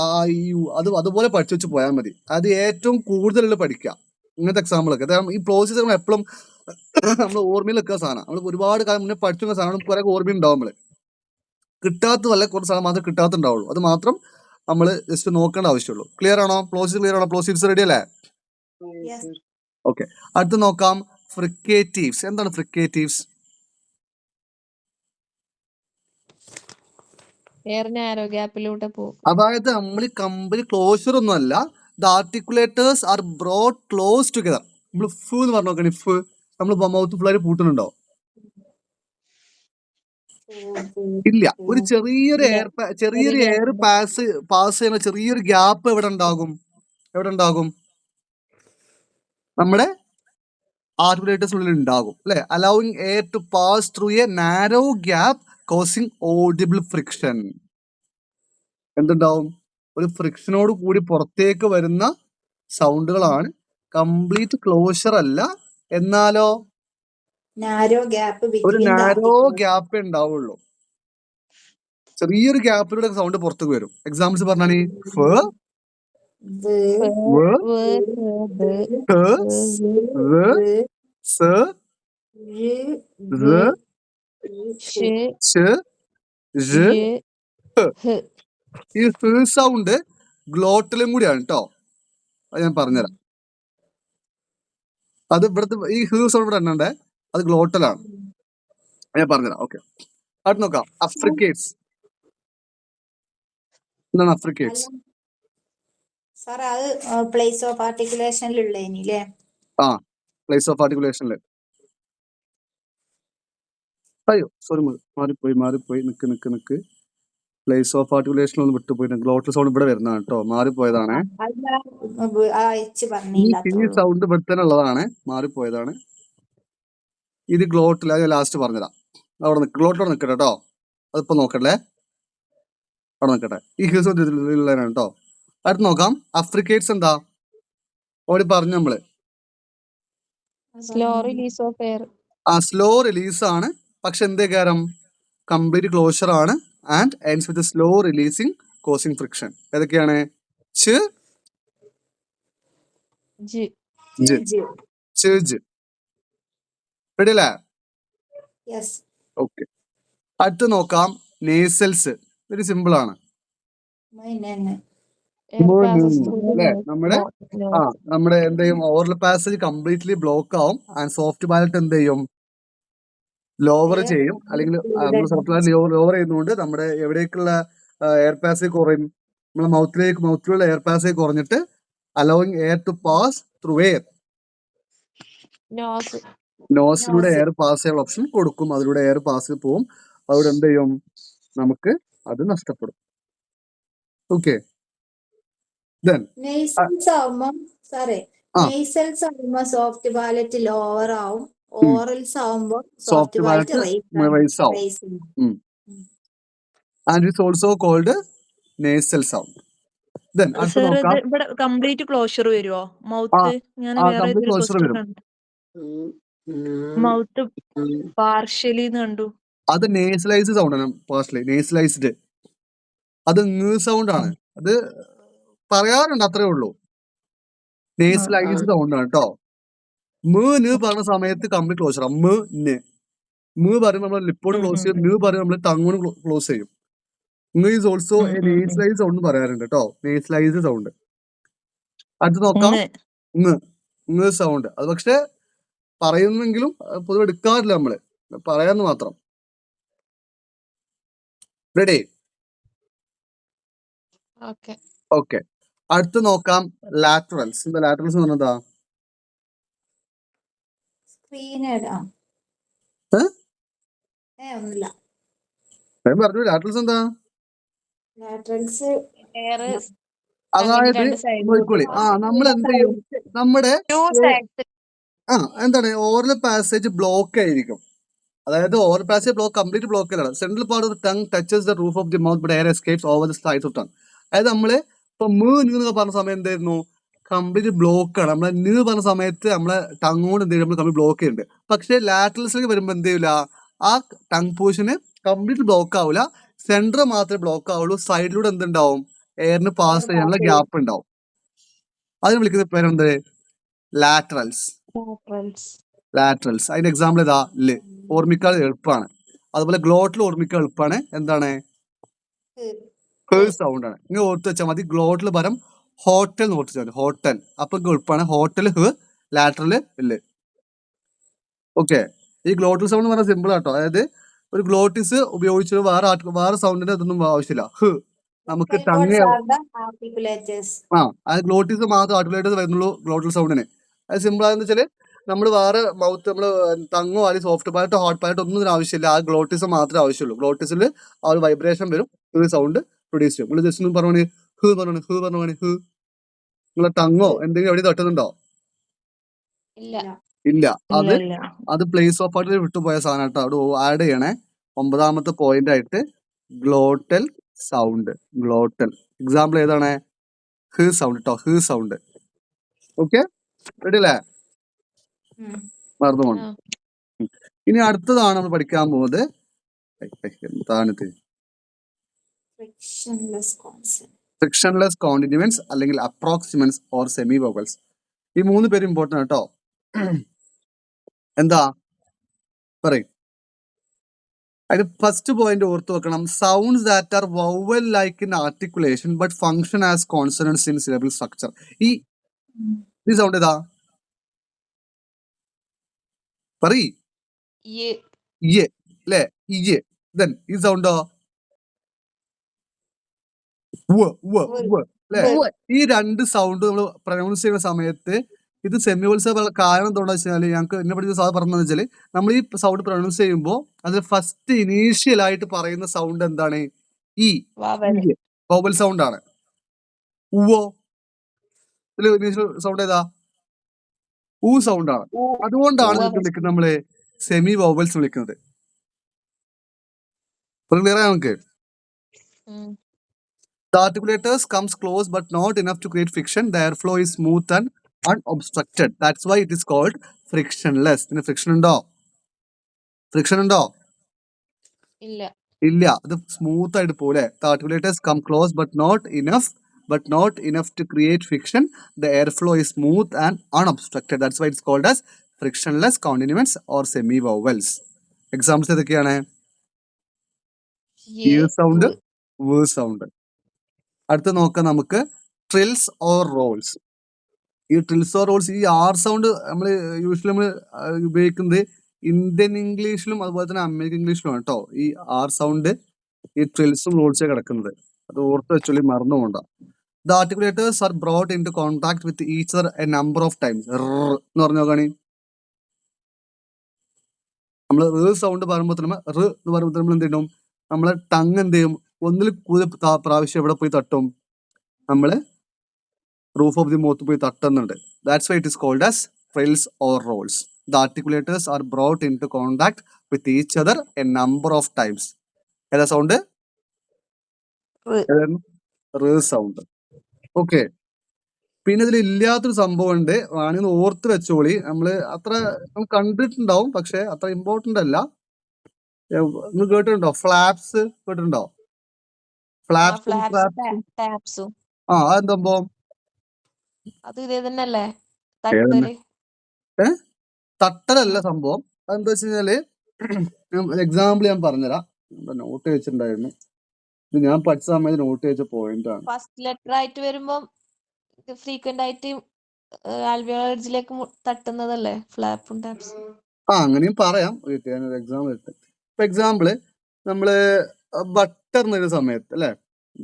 അതുപോലെ പഠിച്ചു വെച്ച് പോയാൽ മതി. അത് ഏറ്റവും കൂടുതലുള്ള പഠിക്കുക ഇങ്ങനത്തെ എക്സാമ്പിളൊക്കെ. ഈ പ്രോസസ് നമ്മൾ എപ്പോഴും നമ്മൾ ഓർമ്മയിൽ വെക്കുക സാധനം. നമ്മൾ ഒരുപാട് കാലം മുന്നേ പഠിച്ചു വെക്കുന്ന സാധനം കുറെ ഓർമ്മ ഉണ്ടാവും. നമ്മൾ കിട്ടാത്തതല്ല, കുറച്ച് സാധനം മാത്രമേ കിട്ടാത്തുണ്ടാവുള്ളൂ. അത് മാത്രം നമ്മൾ ജസ്റ്റ് നോക്കേണ്ട ആവശ്യമുള്ളൂ. ക്ലിയർ ആണോ? പ്ലോസീവ്സ് ക്ലിയർ ആണോ? പ്ലോസീവ്സ് റെഡി അല്ലേ? ഓക്കെ. അടുത്ത് നോക്കാം ഫ്രിക്കേറ്റീവ്സ്. എന്താണ് ഫ്രിക്കേറ്റീവ്സ്? എയർ നാരോ ഗ്യാപ്പിലൂടെ പോകും. അതായത് നമ്മൾ കമ്പനി ക്ലോഷർ ഒന്നും അല്ല. The articulators are brought close together. നമ്മൾ ഫ് എന്ന് പറഞ്ഞു നോക്കണം. ഇഫ് നമ്മൾ മൗത്ത് ഫുള്ളായിട്ട് പൂട്ടുന്നുണ്ടോ? ഇല്ല. ഒരു ചെറിയൊരു എയർ പാസ് ചെയ്യുന്ന ചെറിയൊരു ഗ്യാപ്പ് എവിടെ ഉണ്ടാകും? നമ്മുടെ ആർട്ടിക്കുലേറ്റേഴ്സിനുള്ളിൽ ഉണ്ടാകും അല്ലെ? Allowing air to pass through a narrow gap causing audible friction. എന്തുണ്ടാവും? ഒരു ഫ്രിക്ഷനോട് കൂടി പുറത്തേക്ക് വരുന്ന സൗണ്ടുകളാണ്. കംപ്ലീറ്റ് ക്ലോഷർ അല്ല, എന്നാലോ ഒരു നാരോ ഗ്യാപ്പേ ഉണ്ടാവുള്ളൂ. ചെറിയൊരു ഗ്യാപ്പിലൂടെ സൗണ്ട് പുറത്തേക്ക് വരും. എക്സാമ്പിൾസ് പറഞ്ഞാണ് ഈ സൗണ്ട് ഗ്ലോട്ടിലും കൂടിയാണ് കേട്ടോ. അത് ഞാൻ പറഞ്ഞുതരാം. അത് ഇവിടുത്തെ ഈ സൗണ്ട് ഇവിടെ എണ്ണണ്ടേ, അത് ഗ്ലോട്ടലാണ്. ഞാൻ പറഞ്ഞുതരാം. ഓക്കെ, അടുത്ത് നോക്കാം. അഫ്രിക്കേറ്റ്സ്. എന്താണ് അഫ്രിക്കേറ്റ്സ്? പ്ലേസ് ഓഫ് ആർട്ടിക്കുലേഷനിലുള്ള പ്ലേസ് ഓഫ് ആർട്ടിക്കുലേഷനിൽ. അയ്യോ സോറി, മാറിപ്പോയി. നിക്ക്. പ്ലേസ് ഓഫ് ആർട്ടിക്കുലേഷൻ ഒന്ന് വിട്ടുപോയി. ഗ്ലോട്ടൽ സൗണ്ട് ഇവിടെ വരുന്നതാണ് കേട്ടോ, മാറിപ്പോയതാണ്. ഈ സൗണ്ട് ഇവിടെ തന്നെ ഉള്ളതാണ്, മാറിപ്പോയതാണ്. ഇത് ഗ്ലോട്ടിൽ, അത് ലാസ്റ്റ് പറഞ്ഞുതരാം. അവിടെ ഗ്ലോട്ടിലൂടെ നിൽക്കട്ടെ കേട്ടോ, അതിപ്പോ നോക്കട്ടെ, അവിടെ നിൽക്കട്ടെ. ഈ ഉള്ളതാണ് കേട്ടോ. അടുത്ത് നോക്കാം. അഫ്രിക്കേറ്റ്സ് എന്താ ഓടി പറഞ്ഞു നമ്മള്? Slow release of air. Slow release ആണ്, പക്ഷെ എന്തേ കാര്യം? കംപ്ലീറ്റ് ക്ലോഷർ ആണ്. And ends with slow releasing causing friction. ഏതൊക്കെയാണ്? റെഡി അല്ലേ? ഓക്കെ, അടുത്ത് നോക്കാം. നേസൽസ്. വെരി സിമ്പിൾ ആണ്. നമ്മുടെ എന്ത് ചെയ്യും? ഓറൽ പാസേജ് കംപ്ലീറ്റ്ലി ബ്ലോക്ക് ആവും. ആൻഡ് സോഫ്റ്റ് പാലറ്റ് എന്ത് ചെയ്യും? ലോവർ ചെയ്യും. അല്ലെങ്കിൽ നമ്മൾ സോഫ്റ്റ് പാലറ്റ് ലോവർ ചെയ്യുന്നതുകൊണ്ട് നമ്മുടെ എവിടേക്കുള്ള എയർ പാസേജ് കുറയും? നമ്മുടെ മൗത്തിലുള്ള എയർ പാസേജ് കുറഞ്ഞിട്ട് allowing air to pass through air. നോസിലൂടെ എയർ പാസ് ചെയ്യാനുള്ള ഓപ്ഷൻ കൊടുക്കും. അതിലൂടെ എയർ പാസ് പോവും. അതുകൊണ്ട് എന്ത് ചെയ്യും? നമുക്ക് അത് നഷ്ടപ്പെടും. ഓക്കെ, സോഫ്റ്റ് പാലറ്റ് ലോവർ ആവും, ഓറൽസ് ആവുമ്പോ സോഫ്റ്റ് പാലറ്റ് റൈസ് ആവും. And it's also called nasal sound. ഇവിടെ കംപ്ലീറ്റ് ക്ലോഷർ വരുമോ മൗത്ത്? ഞാൻ വേറെ മൗത്ത് പാർഷ്യലി കണ്ടു. അത് നേസലൈസ്ഡ് സൗണ്ട് ആണ്. പാർഷ്യലി നേസലൈസ്ഡ്. അത് സൗണ്ട് ആണ്. അത് പറയാറുണ്ട്, അത്രേ ഉള്ളൂ. നേസലൈസ്ഡ് സൗണ്ട് ആണ് കേട്ടോ. പറഞ്ഞ സമയത്ത് കംപ്ലീറ്റ് ക്ലോഷർ. പറയുമ്പോൾ നമ്മൾ ലിപ്പോട് ക്ലോസ് ചെയ്യും. പറയുമ്പോൾ നമ്മൾ ടങ്ങോട് ക്ലോസ് ചെയ്യും. ഈസ് ഓൾസോ നേസലൈസ്ഡ് സൗണ്ട് പറയാറുണ്ട് കേട്ടോ. നേസലൈസ്ഡ് സൗണ്ട്. അടുത്ത് നോക്കാം. സൗണ്ട്. അത് പക്ഷെ പറയുന്നെങ്കിലും പൊതുവെ എടുക്കാറില്ല, നമ്മള് പറയാന്ന് മാത്രം. റെഡി? ഓക്കെ, അടുത്ത് നോക്കാം. ലാറ്ററൽസ്. എന്താ ലാറ്ററൽസ് എന്ന് പറഞ്ഞതാ? പറഞ്ഞു. ലാറ്ററൽസ് എന്താ? അതായത് നോക്കിക്കോളി. നമ്മൾ എന്ത് ചെയ്യും? നമ്മുടെ എന്താണ് ഓറൽ പാസേജ് ബ്ലോക്ക് ആയിരിക്കും. അതായത് ഓറൽ പാസേജ് കംപ്ലീറ്റ് ബ്ലോക്ക് അല്ല. Central part of the tongue touches the roof of the mouth but air escapes over the sides of tongue. അതായത് നമ്മള് ഇപ്പൊ എന്നൊക്കെ പറഞ്ഞ സമയം എന്തായിരുന്നു? കംപ്ലീറ്റ് ബ്ലോക്ക് ആണ്. നമ്മളെ പറഞ്ഞ സമയത്ത് നമ്മളെ ടങ്ങോട് എന്ത് ചെയ്യും? നമ്മൾ കംപ്ലീറ്റ് ബ്ലോക്ക് ചെയ്യുന്നുണ്ട്. പക്ഷെ ലാറ്ററൽസിലേക്ക് വരുമ്പോൾ എന്ത് ചെയ്യില്ല? ആ ടങ് പോർഷന് കംപ്ലീറ്റ് ബ്ലോക്ക് ആവില്ല. സെന്റർ മാത്രമേ ബ്ലോക്ക് ആവുള്ളൂ. സൈഡിലൂടെ എന്തുണ്ടാവും? എയറിന് പാസ് ചെയ്യാനുള്ള ഗ്യാപ്പ് ഉണ്ടാവും. അതിന് വിളിക്കുന്ന പേരെന്ത്? ലാറ്ററൽസ്. അതിന്റെ എക്സാമ്പിൾ ഏതാ? ഓർമ്മിക്കാൻ എളുപ്പമാണ്. അതുപോലെ ഗ്ലോട്ടിൽ ഓർമ്മിക്കാൻ എളുപ്പമാണ്. എന്താണ്? സൗണ്ട് ആണ്. ഇങ്ങനെ ഓർത്ത് വെച്ചാൽ മതി. ഗ്ലോട്ടിൽ പരം ഹോട്ടൽ എന്ന് ഓർത്ത് വെച്ചാൽ മതി. ഹോട്ടൽ. അപ്പൊ എളുപ്പമാണ്. ഹോട്ടൽ ലാറ്ററൽ ഓക്കെ, ഈ ഗ്ലോട്ടൽ സൗണ്ട് എന്ന് പറഞ്ഞാൽ സിമ്പിൾ ആട്ടോ. അതായത് ഒരു ഗ്ലോട്ടിസ് ഉപയോഗിച്ച് വേറെ സൗണ്ടിന്റെ ഇതൊന്നും ആവശ്യമില്ല. നമുക്ക് Vocal tongue cords are the articulators. അത് ഗ്ലോട്ടിസ് മാത്രം ആർട്ടിക്കുലേറ്റർ വരുന്നുള്ളൂ ഗ്ലോട്ടൽ സൗണ്ടിന്. അത് സിമ്പിൾ ആയെന്ന് വെച്ചാൽ നമ്മൾ വേറെ മൗത്ത് നമ്മൾ ടങ്ങോ അല്ലെങ്കിൽ സോഫ്റ്റ് പാലറ്റോ ഹാർഡ് പാലറ്റോ ഒന്നും ഇതിന് ആവശ്യമില്ല. ആ ഗ്ലോട്ടിസ് മാത്രമേ ആവശ്യമുള്ളൂ. ഗ്ലോട്ടിസിൽ ആ ഒരു വൈബ്രേഷൻ വരും, ഒരു സൗണ്ട് പ്രൊഡ്യൂസ് ചെയ്യും. നിങ്ങൾ ജസ്റ്റ് ഒന്ന് പറഞ്ഞു പറഞ്ഞു നിങ്ങളെ ടങ്ങോ എന്തെങ്കിലും എവിടെ തട്ടുന്നുണ്ടോ? ഇല്ല. ഇല്ല. അത് ഇല്ല. അത് പ്ലേസ് ഓഫ് ആയിട്ട് വിട്ടുപോയ സാധനം കേട്ടോ. അവിടെ ആഡ് ചെയ്യണേ. 9ാമത്തെ പോയിന്റ് ആയിട്ട് ഗ്ലോട്ടൽ സൗണ്ട്. ഗ്ലോട്ടൽ എക്സാമ്പിൾ ഏതാണ്? ഹ് സൗണ്ട് കേട്ടോ. ഹ് സൗണ്ട്. ഓക്കെ, റെഡി അല്ലേ? മറന്നു പോകണം. ഇനി അടുത്തതാണ് നമ്മൾ പഠിക്കാൻ പോകുന്നത്. എന്താണിത്? Frictionless consonant. ഫ്രിക്ഷൻലെസ് കോണ്ടിന്യൂവൻസ് അല്ലെങ്കിൽ അപ്രോക്സിമൻസ് ഓർ സെമി വോവൽസ്. ഈ 3 പേര് ഇമ്പോർട്ടൻ്റ് കേട്ടോ. എന്താ പറയും? അതിന് ഫസ്റ്റ് പോയിന്റ് ഓർത്ത് വെക്കണം. Sounds that are vowel like in articulation but function as consonants in syllable structure. ഈ സൗണ്ട് ഏതാ? പറയ്. അല്ലേ? ദെൻ ഈ സൗണ്ടോ? അല്ലേ? ഈ 2 സൗണ്ട് നമ്മൾ പ്രൊനൗൺസ് ചെയ്യുന്ന സമയത്ത് ഇത് സെമി വോവൽസ് കാരണം എന്താണെന്ന് വെച്ചാൽ ഞങ്ങൾക്ക് എന്നെ പഠിച്ച സാർ പറഞ്ഞതെന്ന് വെച്ചാൽ നമ്മൾ ഈ സൗണ്ട് പ്രൊനൗൺസ് ചെയ്യുമ്പോൾ അത് ഫസ്റ്റ് ഇനീഷ്യൽ ആയിട്ട് പറയുന്ന സൗണ്ട് എന്താണ്? ഈ വൗവൽ സൗണ്ട് ആണ്. ഉവ്വോ ഇനീഷ്യൽ സൗണ്ട് ഏതാ? ഊ സൗണ്ട് ആണ്. അതുകൊണ്ടാണ് വിളിക്കുന്നത് നമ്മള് സെമി വൗവൽസ് വിളിക്കുന്നത്. ക്ലിയർ ആണ് നമുക്ക്? The articulators comes close but not enough to create friction. The airflow is smooth and unobstructed. That's why it is called frictionless. പിന്നെ ഫ്രിക്ഷൻ ഉണ്ടോ? ഫ്രിക്ഷൻ ഉണ്ടോ? ഇല്ല. അത് സ്മൂത്ത് ആയിട്ട് പോലെ. The articulators come close but not enough to create friction. The airflow is smooth and unobstructed. That's why it's called as frictionless continuants or semi vowels. Examples ഏതൊക്കെയാണ്? ഈ sound, വ് sound. അടുത്ത് നോക്കാം നമുക്ക് ട്രിൽസ് ഓർ റോൾസ്. ഈ trills or Rolls, ഈ R sound നമ്മൾ usually നമ്മൾ ഉപയോഗിക്കുന്നത് ഇന്ത്യൻ ഇംഗ്ലീഷിലും അതുപോലെ തന്നെ അമേരിക്കൻ ഇംഗ്ലീഷിലും ആണ് കേട്ടോ. ഈ ആർ സൗണ്ട് ഈ ട്രിൽസും റോൾസും കിടക്കുന്നത്. അത് ഓർത്ത് വെച്ചോളി, മറന്നു പോകണ്ട. The articulators are brought into contact with each other a number of times. എന്ന് പറഞ്ഞു നോക്കാണി. നമ്മൾ സൗണ്ട് പറയുമ്പോൾ തന്നെ എന്ന് പറയുമ്പോൾ നമ്മൾ എന്ത് ചെയ്യണം? നമ്മളെ ടങ് എന്ത് ചെയ്യും? ഒന്നിൽ കൂടുതൽ പ്രാവശ്യം എവിടെ പോയി തട്ടും? നമ്മള് റൂഫ് ഓഫ് ദി മൗത്ത് പോയി തട്ടുന്നുണ്ട്. That's why it is called as frills or rolls. The articulators are brought into contact with each other a number of times. ഏതാ സൗണ്ട്? സൗണ്ട്. ഓക്കെ, പിന്നെ ഇതിൽ ഇല്ലാത്തൊരു സംഭവം ഉണ്ട്. വേണമെങ്കിൽ ഓർത്ത് വെച്ചോളി. നമ്മള് അത്ര നമ്മൾ കണ്ടിട്ടുണ്ടാവും, പക്ഷെ അത്ര ഇമ്പോർട്ടന്റ് അല്ല. നിങ്ങൾ കേട്ടിട്ടുണ്ടോ? ഫ്ലാപ്സ് കേട്ടിട്ടുണ്ടോ? ടാപ്സും അതെന്താ സംഭവം? അത് ഇതേ തന്നെയല്ലേ? തട്ടലല്ല സംഭവം. അതെന്താ വെച്ച് കഴിഞ്ഞാല് എക്സാമ്പിൾ ഞാൻ പറഞ്ഞുതരാം. നോട്ട് വെച്ചിട്ടുണ്ടായിരുന്നു. ഇത് ഞാൻ പഠിച്ച സമയത്ത് നോട്ട് വെച്ച പോയിന്റ് ആണ്. ഫസ്റ്റ് ലെറ്റർ ആയിട്ട് വരുമ്പോ ഫ്രീക്വന്റ് ആയിട്ട് ആൽവിയോളർ എഡ്ജിലേക്ക് തട്ടുന്നതല്ലേ ഫ്ലാപ്പും ടാപ്സും? അങ്ങനെയും പറയാം. ഞാനൊരു എക്സാമ്പിൾ ഇട്ട്. ഇപ്പൊ എക്സാമ്പിള് നമ്മള് ബട്ടർ എന്നൊരു സമയത്ത് അല്ലെ,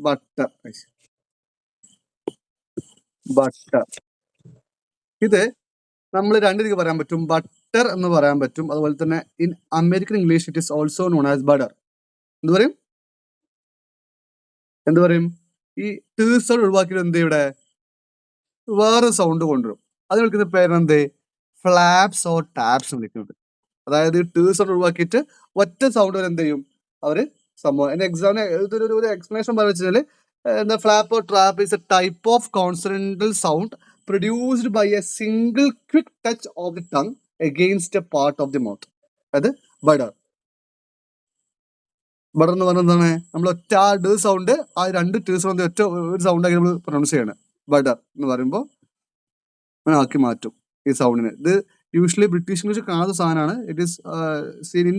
ബട്ടർ ഇത് നമ്മൾ 2 രീതിക്ക് പറയാൻ പറ്റും. ബട്ടർ എന്ന് പറയാൻ പറ്റും, അതുപോലെ തന്നെ in American English it is also known as butter. എന്ത് പറയും? ഈ ടീസർ ഒഴിവാക്കിയിട്ട് എന്ത് ഇവിടെ വേറെ സൗണ്ട് കൊണ്ടുവരും. അത് വിളിക്കുന്ന പേരെന്ത്? ഫ്ലാപ്സ് ഓർ ടാപ്സ് വിളിക്കുന്നത്. അതായത് ടീസർ ഒഴിവാക്കിയിട്ട് ഒറ്റ സൗണ്ട് വരെ എന്ത് ചെയ്യും അവര് സംഭവം. എന്റെ ഒരു എക്സ്പ്ലനേഷൻ പറഞ്ഞു വെച്ചാൽ എന്താ? Flap or trap is a type of consonantal sound produced by a single quick touch of the tongue against a part of the mouth. അത് ബഡർ. ബഡർ എന്ന് പറഞ്ഞാൽ എന്താണ്? നമ്മൾ ഒറ്റ ഡ സൗണ്ട്, ആ 2 ടീ സൗണ്ട് ഒറ്റ ഒരു സൗണ്ട് ആക്കി നമ്മൾ പ്രൊനൗൺസ് ചെയ്യണം. ബഡർ എന്ന് പറയുമ്പോൾ അങ്ങനെ ആക്കി മാറ്റും ഈ സൗണ്ടിനെ. ഇത് യൂഷ്വലി ബ്രിട്ടീഷ് ഇംഗ്ലീഷ് കാണാത്ത സാധനമാണ്. It is seen in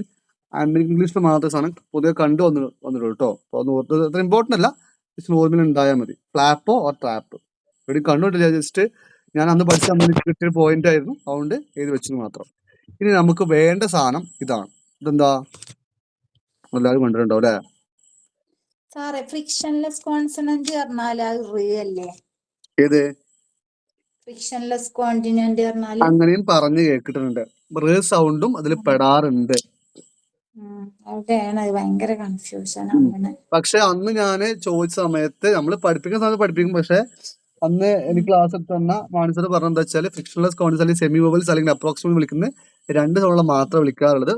American ഇംഗ്ലീഷിൽ മാത്രം സാധനം പൊതുവെ കണ്ടു വന്നിട്ടുള്ളൂ കേട്ടോ. അപ്പോൾ ഒന്ന് ഓർത്ത് അത്ര ഇമ്പോർട്ടൻ്റ് അല്ല, ഓർമ്മയിൽ ഉണ്ടായാൽ മതി. ഫ്ലാപ്പോ ഓർ ട്രാപ്പ് ഇവിടെ കണ്ടുകൊണ്ടില്ല. ജസ്റ്റ് ഞാൻ അന്ന് പഠിച്ച കിട്ടിയ പോയിന്റ് ആയിരുന്നു, അതുകൊണ്ട് എഴുതി വെച്ചത് മാത്രം. ഇനി നമുക്ക് വേണ്ട സാധനം ഇതാണ്. ഇതെന്താ? എല്ലാവരും കണ്ടിട്ടുണ്ടാവും അല്ലെ? സാറേ ഫ്രിക്ഷൻലെസ് കോൺസണന്റ് പറഞ്ഞാൽ അത് അല്ലേ? ഏത്? ഫ്രിക്ഷൻലെസ് കോണ്ടിനെന്റ് പറഞ്ഞാല് അങ്ങനെയും പറഞ്ഞു കേട്ടിട്ടുണ്ട്. സൗണ്ടും അതിൽ പെടാറുണ്ട്. അവിടെയാണ് ഭയങ്കര കൺഫ്യൂഷൻ ഉം. ആണ്. പക്ഷെ അന്ന് ഞാൻ ചോദിച്ച സമയത്ത് നമ്മൾ പഠിപ്പിക്കുന്ന സമയത്ത് പഠിപ്പിക്കും. പക്ഷെ അന്ന് എനിക്ക് ക്ലാസ് എടുത്ത് തന്ന മാണിസർ പറഞ്ഞ എന്താ വെച്ചാൽ ഫ്രിക്ഷൻലെസ് കോൺസ് അല്ലെങ്കിൽ സെമി വവൽസ് അല്ലെങ്കിൽ അപ്രോക്സിമേറ്റ് വിളിക്കുന്ന 2 സൗണ്ട് മാത്രമേ വിളിക്കാറുള്ളത്.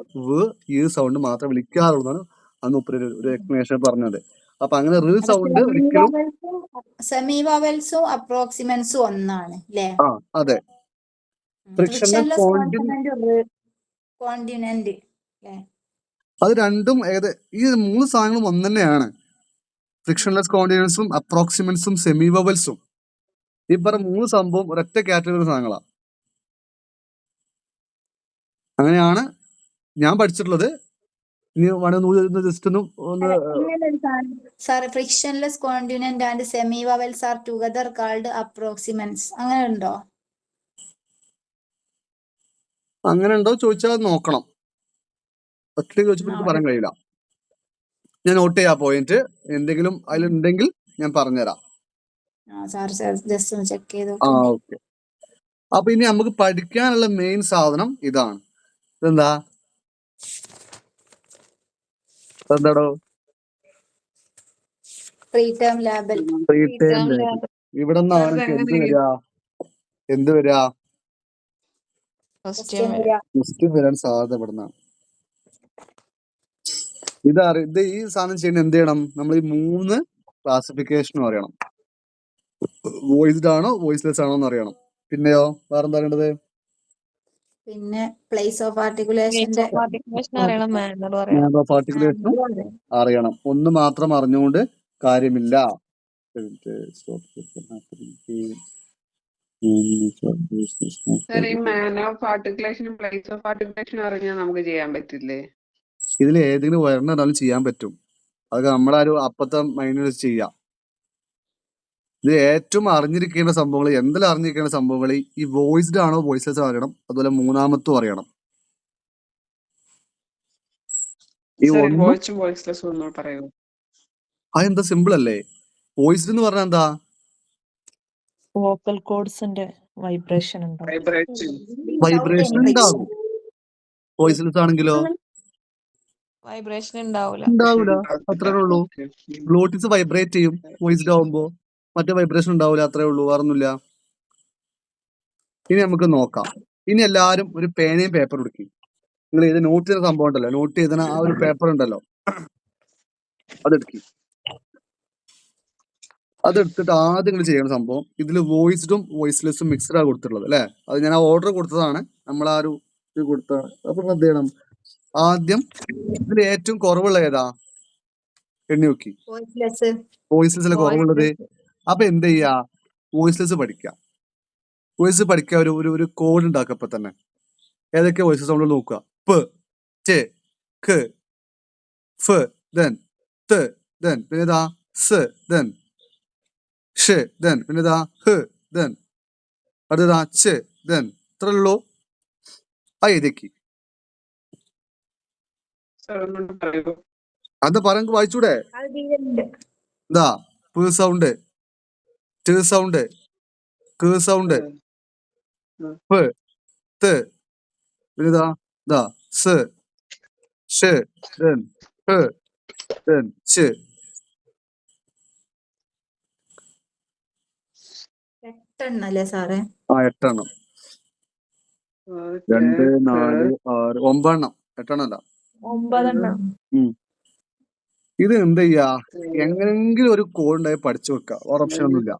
ഈ സൗണ്ട് മാത്രമേ വിളിക്കാറുള്ളതാണ് അന്ന് ഒരു എക്സ്പ്ലനേഷൻ പറഞ്ഞത്. അപ്പൊ അങ്ങനെ സൗണ്ട് ഒരിക്കലും സെമി വവൽസും അപ്രോക്സിമൻസും ഒന്നാണ് അല്ലേ? അതെ. ഫ്രിക്ഷൻലെസ് കോണ്ടിനെന്റ് അത് രണ്ടും ഈ 3 സാധനങ്ങളും ഒന്ന് തന്നെയാണ്. ഫ്രിക്ഷൻലെസ് കോണ്ടിനൻസും അപ്രോക്സിമൻസും സെമി വവൽസും ഈ പറഞ്ഞ 3 സംഭവം ഒരൊറ്റ കാറ്റഗറി സാധനങ്ങളാണ്. അങ്ങനെയാണ് ഞാൻ പഠിച്ചിട്ടുള്ളത്. ഇനി വേണമെങ്കിൽ ജസ്റ്റ് ഒന്ന് sir frictionless continuant and semi vowels are together called approximants അങ്ങനെ ഉണ്ടോ? അങ്ങനെ ഉണ്ടോ ചോദിച്ചാൽ നോക്കണം. ഒറ്റ ചോദിച്ചപ്പോൾ എനിക്ക് പറയാൻ കഴിയില്ല. ഞാൻ നോട്ട് ചെയ്യാം പോയിന്റ്. എന്തെങ്കിലും അതിലുണ്ടെങ്കിൽ ഞാൻ പറഞ്ഞുതരാം. ഓക്കെ. അപ്പൊ ഇനി നമുക്ക് പഠിക്കാനുള്ള മെയിൻ സാധനം ഇതാണ്. ഇതെന്താ? എന്താടോ? പ്രീടേം ലേബൽ. ഇവിടെ നിന്നാണ് എന്ത് വരിക? ക്വസ്റ്റ്യൻ വരാൻ സാധ്യത ഇവിടുന്നാണ്. ഇത് ഈ സാധനം ചെയ്യുന്ന എന്ത് ചെയ്യണം? നമ്മൾ ഈ 3 ക്ലാസിഫിക്കേഷനും അറിയണം. വോയിസ്ഡ് ആണോ വോയിസ്ലെസ് ആണോ എന്ന് അറിയണം. പിന്നെയോ വേറെന്താ അറിയേണ്ടത്? പിന്നെ പ്ലേസ് ഓഫ് ആർട്ടിക്കുലേഷന്റെ മാനർ ഓഫ് ആർട്ടിക്കുലേഷനും അറിയണം. ഒന്ന് മാത്രം അറിഞ്ഞുകൊണ്ട് കാര്യമില്ല. ഈ മാനർ ഓഫ് ആർട്ടിക്കുലേഷനും പ്ലേസ് ഓഫ് ആർട്ടിക്കുലേഷനും അറിഞ്ഞാൽ നമുക്ക് ചെയ്യാൻ പറ്റില്ലേ? ഇതിൽ ഏതെങ്കിലും ഒരെണ്ണം ചെയ്യാൻ പറ്റും. അതൊക്കെ നമ്മളൊരു അപ്പത്തെ മൈൻഡിൽ വെച്ച് ചെയ്യാം. ഇത് ഏറ്റവും അറിഞ്ഞിരിക്കേണ്ട സംഭവങ്ങൾ, എന്തെല്ലാം അറിഞ്ഞിരിക്കേണ്ട സംഭവങ്ങൾ ഈ വോയിസ്ഡ് ആണോ വോയിസ്ലെസ് അറിയണം. അതുപോലെ മൂന്നാമത്തും അറിയണം. അതെന്താ സിമ്പിൾ അല്ലേ? വോയിസ്ഡ് എന്ന് പറഞ്ഞാൽ എന്താ? വോക്കൽ കോഡ്സിന്റെ വൈബ്രേഷൻ വൈബ്രേഷൻ ഉണ്ടാവും. വോയിസ്ലെസ് ആണെങ്കിലോ വൈബ്രേഷൻ ഉണ്ടാവില്ല. അത്രേ ഉള്ളൂ. ഗ്ലോട്ടിസ് വൈബ്രേറ്റ് ചെയ്യും വോയിസ്ഡ് ആവുമ്പോ. മറ്റേ വൈബ്രേഷൻ ഉണ്ടാവില്ല. അത്രേ ഉള്ളൂ, വേറൊന്നുമില്ല. ഇനി നമുക്ക് നോക്കാം. ഇനി എല്ലാരും ഒരു പേനയും പേപ്പർ എടുക്കും. നിങ്ങൾ ഇത് നോട്ട് ചെയ്യുന്ന സംഭവം ഉണ്ടല്ലോ, നോട്ട് ചെയ്ത ആ ഒരു പേപ്പർ ഉണ്ടല്ലോ, അതെടുക്കും. അതെടുത്തിട്ട് ആദ്യം നിങ്ങൾ ചെയ്യുന്ന സംഭവം, ഇതിൽ വോയിസ്ഡും വോയിസ്ലെസ്സും മിക്സ്ഡ് ആണ് കൊടുത്തിട്ടുള്ളത് അല്ലെ? അത് ഞാൻ ആ ഓർഡർ കൊടുത്തതാണ്. നമ്മൾ ആ ഒരു ഇത് കൊടുത്താണ്. അപ്പൊ എന്ത് ചെയ്യണം? ആദ്യം ഇതിൽ ഏറ്റവും കുറവുള്ള ഏതാ? എണ്ണി നോക്കി. വോയിസ്ലെസ്സിലെ കുറവുള്ളത്. അപ്പൊ എന്ത് ചെയ്യാ? വോയിസ്ലെസ് പഠിക്കുക. വോയിസ് പഠിക്കുക. ഒരു കോഡ് ഉണ്ടാക്കുക. ഇപ്പൊ തന്നെ ഏതൊക്കെ വോയിസസ് നമ്മൾ നോക്കുക. പ്, ചെ, ഖ്, ഫ്, ദെൻ ത്, ദെൻ പിന്നെ ഇതാ സ്, ദെൻ ഷ്, ദെൻ പിന്നെ ഇതാ ഹ്, ദെൻ അടുത്തതാ ച്, ദെൻ ഇത്രേ ഉള്ളൂ. ഏതൊക്കെ അത് പറയാൻ വായിച്ചൂടെ? ഇതാ പ് സൗണ്ട്, ട് സൗണ്ട്, ക സൗണ്ട്, പ്, ത്, പിന്നെ ഇതാ സ്, ഷ്, ദെൻ ഹ്, ദെൻ ച്. 8 എണ്ണം അല്ലേ സാറേ? 8 എണ്ണം. 2, 4, 6, 9 എണ്ണം. 8 എണ്ണം അല്ല, 9 എണ്ണം. ഇത് എന്ത് ചെയ്യാ? എങ്ങനെങ്കിലും ഒരു കോഡ് ഉണ്ടായി പഠിച്ചു വെക്കുക. വേറെ ഓപ്ഷൻ ഒന്നുമില്ല.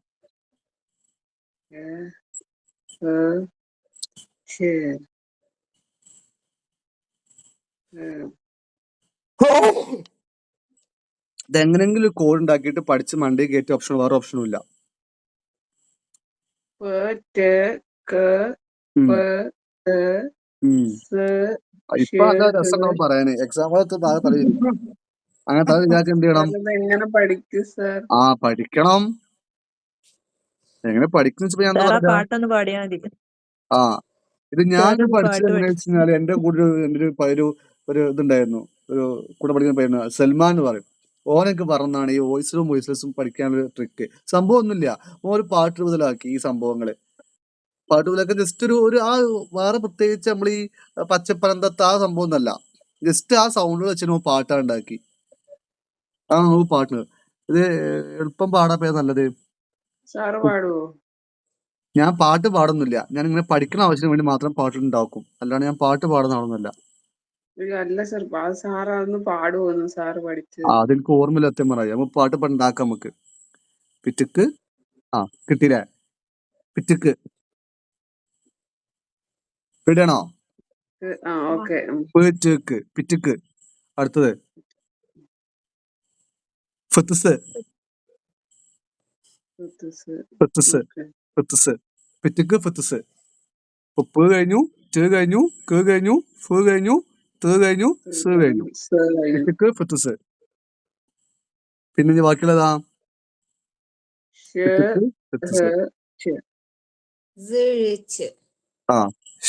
ഇതെങ്ങനെങ്കിലും കോഡ് ഉണ്ടാക്കിയിട്ട് പഠിച്ച് മണ്ടേ കയറ്റിയ ഓപ്ഷൻ വേറെ ഓപ്ഷനും ഇല്ല. ഇപ്പൊ അതാ രസം ഉണ്ടാവും പറയാന്. എക്സാം തലയിൽ അങ്ങനെ തല വിചാരിച്ച് എന്ത് ചെയ്യണം? പഠിക്കണം. എങ്ങനെ പഠിക്കുന്ന പാട്ടൊന്ന് പാടിയാ മതി. ഇത് ഞാൻ സാറ് പഠിച്ചത് പാട്ട് എങ്ങനെയാ വെച്ച് കഴിഞ്ഞാല് എന്റെ കൂടെ ഒരു ഇതുണ്ടായിരുന്നു, ഒരു കൂടെ പഠിക്കുന്ന പയ്യന് സൽമാൻ എന്ന് പറയും. ഓനൊക്കെ പറഞ്ഞാണ് ഈ വോയിസ്ലെസ്സും പഠിക്കാനുള്ള ട്രിക്ക്. സംഭവം ഒന്നുമില്ല, ഓൻ ഒരു പാട്ട് മുതലാക്കി ഈ സംഭവങ്ങള്. പാട്ട് മുതലാക്കി ജസ്റ്റ് ഒരു ആ വേറെ പ്രത്യേകിച്ച് നമ്മൾ ഈ പച്ചപ്പനന്തത്ത ആ സംഭവം ഒന്നല്ല, ജസ്റ്റ് ആ സൗണ്ട് വെച്ച് പാട്ടാ ഉണ്ടാക്കി. ആ പാട്ട് ഇത് എളുപ്പം പാടാൻ നല്ലത്. സാറ് പാടുവോ? ഞാൻ പാട്ട് പാടുന്നില്ല, ഞാൻ ഇങ്ങനെ പഠിക്കുന്ന ആവശ്യത്തിന് വേണ്ടി മാത്രം പാട്ട് ഉണ്ടാക്കും, അല്ലാണ്ട് ഞാൻ പാട്ട് പാടുന്ന ആളൊന്നുമല്ല. അല്ല സാർ, സാറ് അതൊന്ന് പാടുവോന്ന് സാറ് പഠിച്ച്? അതെനിക്ക് ഓർമ്മയില്ല സത്യം പറയാം. നമുക്ക് പാട്ട് ഉണ്ടാക്കാം നമുക്ക്. പിറ്റുക്ക് കിട്ടിയില്ലേ? പിറ്റുക്ക് റെഡിയാണോ? ഓക്കെ. പിറ്റുക്ക് പിറ്റുക്ക്. അടുത്തത് ഫിത്ത്സ്. പിറ്റുക്ക് ഫിത്ത്സ്. പ് കഴിഞ്ഞു, ട് കഴിഞ്ഞു, ക് കഴിഞ്ഞു, ഫ് കഴിഞ്ഞു, ത് കഴിഞ്ഞു, സ് കഴിഞ്ഞു. പിറ്റുക്ക് ഫിത്ത്സ്. പിന്നെ ബാക്കിയുള്ളതാ പിറ്റുക്ക് ഫിത്ത്സ്.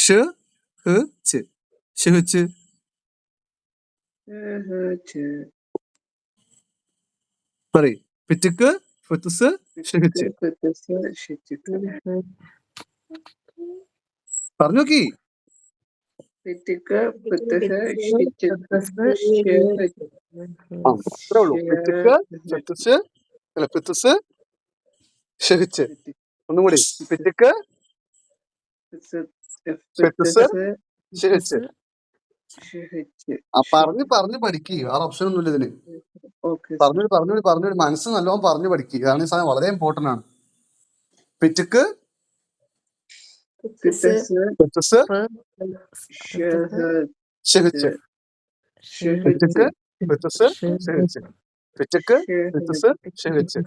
ഷ് ഹ് ച് ഷിഹിച്ച്. പറയ്. പിറ്റുക്ക് ഫിത്ത്സ് ഷിഹിച്ച്. പറഞ്ഞു നോക്കി. പിറ്റുക്ക് ഫിത്ത്സ് അത്രേ ഉള്ളൂ. പിറ്റുക്ക് ഫിത്ത്സ് അല്ല ഫിത്ത്സ് ഷിഹിച്ച്. ഒന്നും കൂടി. പിറ്റുക്ക് ഫിത്ത്സ് ഷിഹിച്ച്. പറഞ്ഞു പഠിക്കുക. വേറെ ഓപ്ഷൻ ഒന്നുമില്ല ഇതിന്. പറഞ്ഞു മനസ്സ് നല്ലോണം പറഞ്ഞു പഠിക്കുക. ഇതാണ് ഈ സാധനം വളരെ ഇമ്പോർട്ടന്റ് ആണ്. പിറ്റുക്ക് ഫിത്ത്സ് ഷിഹിച്ച്. പിറ്റുക്ക് ഫിത്ത്സ് ഷിഹിച്ച്. പിറ്റുക്ക് ഫിത്ത്സ് ഷിഹിച്ച്.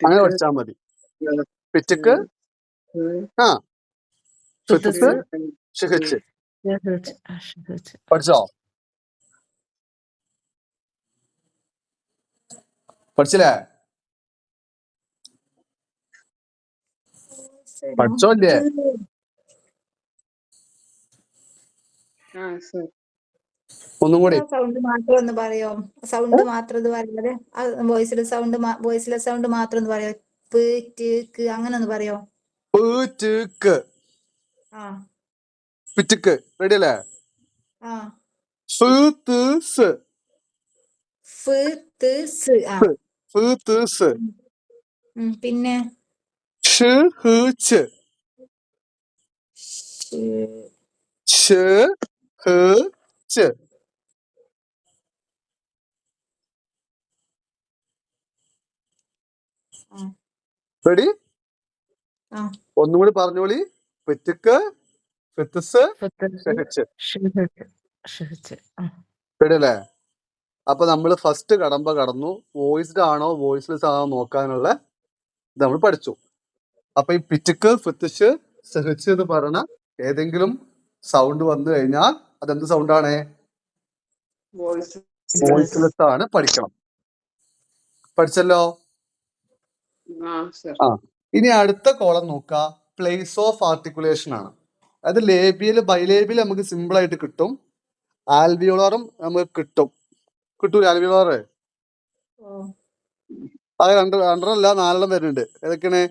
അങ്ങനെ പഠിച്ചാൽ മതി. പിറ്റുക്ക് ഫിത്ത്സ് ഷിഹിച്ച്. പഠിച്ചോ? പഠിച്ചില്ലേ? പഠിച്ചോ ഇല്ലേ? ഒന്നും കൂടി. സൗണ്ട് മാത്രം ഒന്ന് പറയോ? സൗണ്ട് മാത്രം ഇത് പറയുന്നത് വോയിസ്ലെസ് സൗണ്ട് മാത്രം ഒന്ന് പറയോ? അങ്ങനെ ഒന്ന് പറയോ? പിറ്റുക്ക് റെഡി അല്ലേ? പിന്നെ റെഡി? ഒന്നും കൂടി പറഞ്ഞോളി. പിറ്റുക്ക് ഫിത്ത്സ് റെഡി അല്ലേ? അപ്പൊ നമ്മൾ ഫസ്റ്റ് കടന്നു. വോയിസ്ഡ് ആണോ വോയിസ്ലെസ് ആണോ നോക്കാനുള്ള ഇത് നമ്മൾ പഠിച്ചു. അപ്പൊ ഈ പിറ്റുക്ക് ഫിത്ത്സ് സഹിച്ച് എന്ന് പറഞ്ഞ ഏതെങ്കിലും സൗണ്ട് വന്നു കഴിഞ്ഞാൽ അതെന്ത് സൗണ്ടാണ്? വോയിസ്ലെസ് ആണ്. പഠിക്കണം. പഠിച്ചല്ലോ? ഇനി അടുത്ത കോളം നോക്കുക. പ്ലേസ് ഓഫ് ആർട്ടിക്കുലേഷൻ ആണ്. അത് ലേബിയൽ ബൈലേബിയൽ നമുക്ക് സിമ്പിൾ ആയിട്ട് കിട്ടും. ആൽവിയോളറും നമുക്ക് കിട്ടൂല. ആൽവിയോളറ് അത് രണ്ടല്ല 4 വരുന്നുണ്ട്. ഏതൊക്കെയാണ്?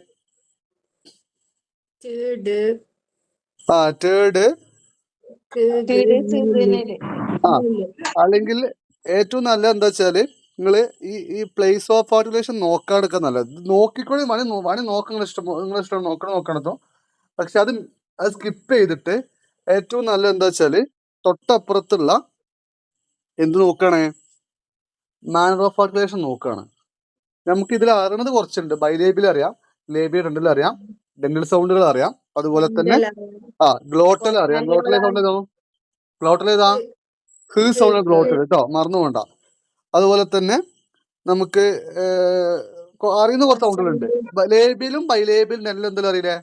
ടേഡ് അല്ലെങ്കിൽ ഏറ്റവും നല്ല എന്താ വെച്ചാല് നിങ്ങള് ഈ പ്ലേസ് ഓഫ് ആർട്ടിക്കുലേഷൻ നോക്കാനൊക്കെ നല്ലത്. നോക്കിക്കൊണ്ട് വേണി നോക്കാൻ നിങ്ങളെ ഇഷ്ടം നോക്കണത്തോ. പക്ഷെ അത് സ്കിപ്പ് ചെയ്തിട്ട് ഏറ്റവും നല്ല എന്താ വെച്ചാല് തൊട്ടപ്പുറത്തുള്ള എന്ത് നോക്കുകയാണ്? മാനർ ഓഫ് ആർട്ടിക്കുലേഷൻ നോക്കുകയാണ്. നമുക്ക് ഇതിൽ അറിയണത് കുറച്ചുണ്ട്. ബൈലേബിൽ അറിയാം, ലേബിയൽ രണ്ടിലും അറിയാം, ഡെന്റൽ സൗണ്ടുകൾ അറിയാം, അതുപോലെ തന്നെ ഗ്ലോട്ടൽ അറിയാം. ഗ്ലോട്ടൽ സൗണ്ട് ഏതാ? ഗ്ലോട്ടൽ ഏതാ? ഹ് സൗണ്ട് ഗ്ലോട്ടൽ കേട്ടോ, മറന്നു വേണ്ട. അതുപോലെ തന്നെ നമുക്ക് അറിയുന്ന കുറച്ച് സൗണ്ടുകളുണ്ട്. ലേബിലും ബൈലേബിലും രണ്ടിലും എന്തെങ്കിലും അറിയില്ലേ?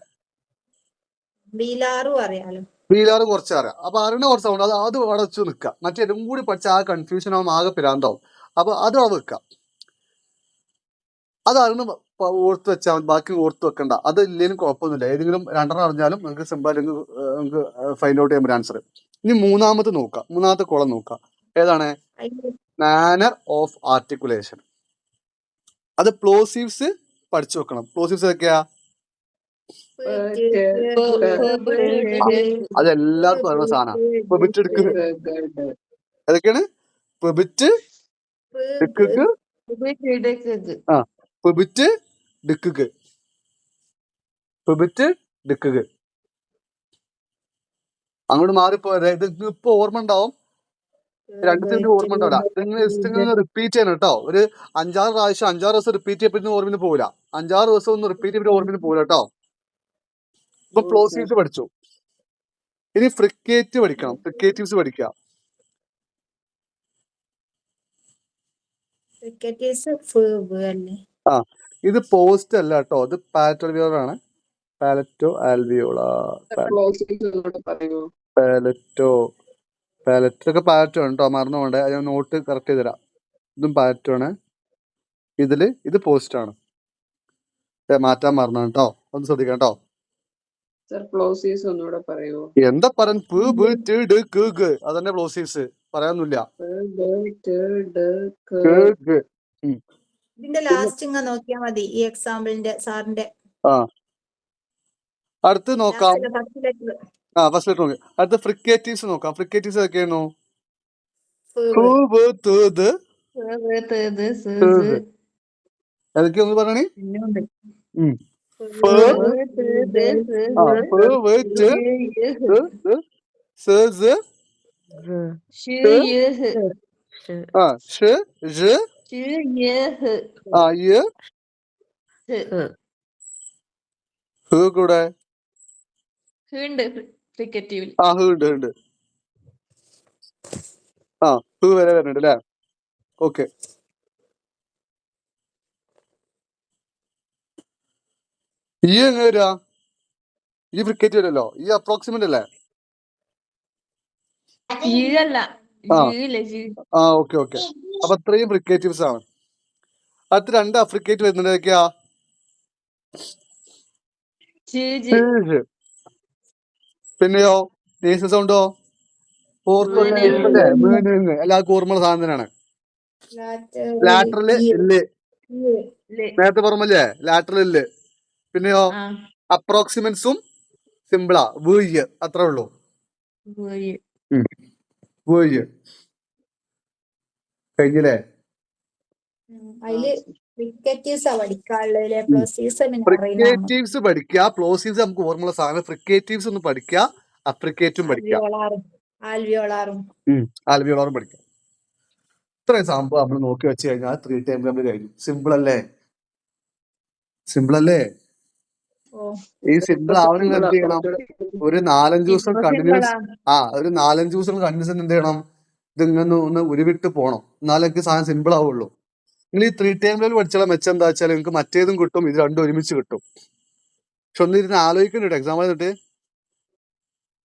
വീലാറ് കുറച്ച് അറിയാം. അപ്പൊ അറിയുന്ന കുറച്ച് സൗണ്ട് അത് അവിടെ വെച്ച് നിൽക്കാം. മറ്റേതും കൂടി പഠിച്ച ആ കൺഫ്യൂഷൻ ആവും, ആകെ പിരാന്താവും. അപ്പൊ അത് അവിടെ വെക്കാം. അത് അറിയുന്ന ഓർത്ത് വെച്ചാൽ മതി, ബാക്കി ഓർത്ത് വെക്കണ്ട. അത് ഇല്ലെങ്കിലും കുഴപ്പമൊന്നുമില്ല. ഏതെങ്കിലും രണ്ടെണ്ണം അറിഞ്ഞാലും നിങ്ങൾക്ക് സിമ്പിൾ ആയിട്ട് നിങ്ങൾക്ക് ഫൈൻഡ് ഔട്ട് ചെയ്യാൻ പറ്റും ആൻസർ. ഇനി മൂന്നാമത്തെ നോക്കാം, മൂന്നാമത്തെ കോളം നോക്കാം. ഏതാണ്? Manor of articulation. അത് പ്ലോസീവ്സ് പഠിച്ചു വെക്കണം. പ്ലോസീവ്സ് ഏതൊക്കെയാ? അത് എല്ലാവർക്കും അറിയുന്ന സാധനം. പെബിറ്റ് എടുക്കുന്നത് ഏതൊക്കെയാണ്? പെബിറ്റ്, ഡിക്ക്, ആ പെബിറ്റ്, ഡിക്ക്, പെബിറ്റ്, ഡിക്ക്. അങ്ങോട്ട് മാറിപ്പോയത്. ഇത് ഇപ്പൊ ഓർമ്മ ഉണ്ടാവും, രണ്ടു ദിവസം ഓർമ്മ ഉണ്ടാവില്ല. ഇതിങ്ങനെ റിപ്പീറ്റ് ചെയ്യണം കേട്ടോ. ഒരു 5-6 പ്രാവശ്യം 5-6 ദിവസം റിപ്പീറ്റ് ചെയ്യപ്പെടുന്ന ഓർമ്മ പോവില്ല. 5-6 ദിവസം ഒന്നും റിപ്പീറ്റ് ചെയ്തിട്ട് ഓർമ്മ പോവില്ല കേട്ടോ. ഇപ്പൊ പ്ലോസീവ്സ് പഠിച്ചു. ഇനി ഫ്രിക്കേറ്റ് പഠിക്കണം. ഫ്രിക്കേറ്റീവ്സ് പഠിക്കാം. ആ ഇത് പോസ്റ്റ് അല്ല കേട്ടോ, ഇത് പാലറ്റോ ആൽവിയോളർ ആണ്. പാലറ്റോ ആൽവിയോളർ, പാലറ്റോ, പാലറ്റോ ഒക്കെ പാലറ്റോ ആണ് കേട്ടോ, മറന്നു പോണ്ടേ. ഞാൻ നോട്ട് കറക്റ്റ് ചെയ്ത് തരാം. ഇതും പാലറ്റോ ആണ്, ഇത് പോസ്റ്റ് ആണ്. മാറ്റാൻ മറന്നു കേട്ടോ, ഒന്ന് ശ്രദ്ധിക്കാം കേട്ടോ. എന്താ പറയുക? അതന്നെ പ്ലോസീവ്സ്, പറയാനൊന്നുമില്ല. ഇതിന്റെ ലാസ്റ്റ് ഇങ്ങ നോക്കിയാ മതി, ഈ എക്സാമ്പിളിന്റെ സാറിന്റെ. ആ അടുത്ത് നോക്കാം. ഫസ്റ്റ് ലെറ്റർ നോക്കാം. അടുത്ത ഫ്രിക്കേറ്റീവ്സ് നോക്കാം. ഫ്രിക്കേറ്റീവ്സ് ഏതൊക്കെയാണോ? ഏതൊക്കെയൊന്ന് പറയണേ. കൂടെ ഉണ്ട്. വരെ വരുന്നുണ്ട് അല്ലേ? ഓക്കെ. ഈ എങ്ങനെ വരിക? ഈ ഫ്രിക്കേറ്റ് വരുമല്ലോ, ഈ അപ്രോക്സിമേറ്റ് അല്ലേ? ഓക്കെ. അപ്പൊ അത്രയും ഫ്രിക്കേറ്റീവ്സ് ആണ്. അടുത്ത 2 അഫ്രിക്കേറ്റ് വരുന്നുണ്ട്. ഏതൊക്കെയാ? പിന്നെയോ നേസൽ സൗണ്ടോ? എല്ലാവർക്കും ഓർമ്മ സാധനം തന്നെയാണ്. ലാറ്ററല് ഇല്ല്, നേരത്തെ പറഞ്ഞല്ലേ, ലാറ്ററൽ ഇല്ല്. പിന്നെയോ അപ്രോക്സിമൻസും സിമ്പിളാ, വീയ്, അത്രേ ഉള്ളൂ. വീയ് കഴിഞ്ഞില്ലേ? ഫ്രിക്കേറ്റീവ്സ് പഠിക്കുക. പ്ലോസീവ്സ് നമുക്ക് ഓർമ്മയുള്ള സാധനം. ഫ്രിക്കേറ്റീവ്സ് ഒന്ന് പഠിക്കുക, അഫ്രിക്കേറ്റും പഠിക്കുക, ആൽവിയോളാറും പഠിക്കുക. ഇത്രയും സംഭവം നമ്മൾ നോക്കി വെച്ച് കഴിഞ്ഞാൽ 3 ടൈം നമ്മൾ കഴിഞ്ഞു. സിമ്പിൾ അല്ലേ? ഈ സിമ്പിൾ ആവണമെങ്കിൽ എന്ത് ചെയ്യണം? ഒരു 4-5 ദിവസം കണ്ടിന്യൂസ്, ഒരു 4-5 ദിവസം കണ്ടിന്യൂസ് എന്ത് ചെയ്യണം? ഇതിങ്ങനെ ഒന്ന് ഉരുവിട്ട് പോണം, എന്നാലേ എനിക്ക് സാധനം സിമ്പിൾ ആവുള്ളൂ. നിങ്ങൾ ഈ 3 ടൈം ടേബിൾ പഠിച്ചാൽ മെച്ചം എന്താ വെച്ചാൽ നിങ്ങൾക്ക് മറ്റേതും കിട്ടും, ഇത് രണ്ടും ഒരുമിച്ച് കിട്ടും. പക്ഷെ ഒന്ന് ഇരുന്ന് ആലോചിക്കുന്നുണ്ട് എക്സാം ആയിട്ട്.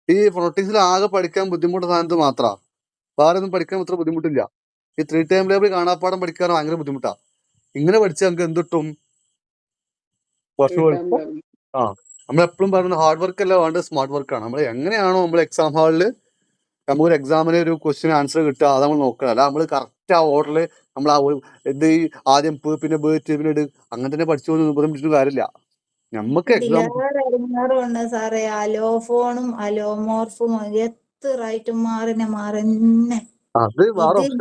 ഈ ഫോണോട്ടിക്സിൽ ആകെ പഠിക്കാൻ ബുദ്ധിമുട്ടുള്ള സാധനത്ത് മാത്രമാണ്, വേറെ ഒന്നും പഠിക്കാൻ അത്ര ബുദ്ധിമുട്ടില്ല. ഈ 3 ടൈം ടേബിൾ കാണാപ്പാടം പഠിക്കാൻ ഭയങ്കര ബുദ്ധിമുട്ടാ. ഇങ്ങനെ പഠിച്ചാൽ നമുക്ക് എന്ത് കിട്ടും? നമ്മളെപ്പോഴും പറയുന്നത് ഹാർഡ് വർക്ക് അല്ല വേണ്ടത്, സ്മാർട്ട് വർക്കാണ്. നമ്മൾ എങ്ങനെയാണോ നമ്മൾ എക്സാം ഹാളിൽ നമുക്കൊരു എക്സാമിന് ഒരു ക്വസ്റ്റ്യൻ ആൻസർ കിട്ടുക, അത് നമ്മൾ നോക്കുക. അല്ല നമ്മൾ കറക്റ്റ് ആ ഓർഡറിൽ നമ്മൾ ഇത് ആദ്യം പിന്നെ പിന്നെ ഇട് അങ്ങനെ തന്നെ പഠിച്ചു ബുദ്ധിമുട്ടിട്ട് കാര്യമില്ല. നമുക്ക് എക്സാം സാറേ അലോഫോണും അലോമോർഫും എത്രയായിട്ടും മാറിനെ അത് വേറെ ഓപ്ഷൻ.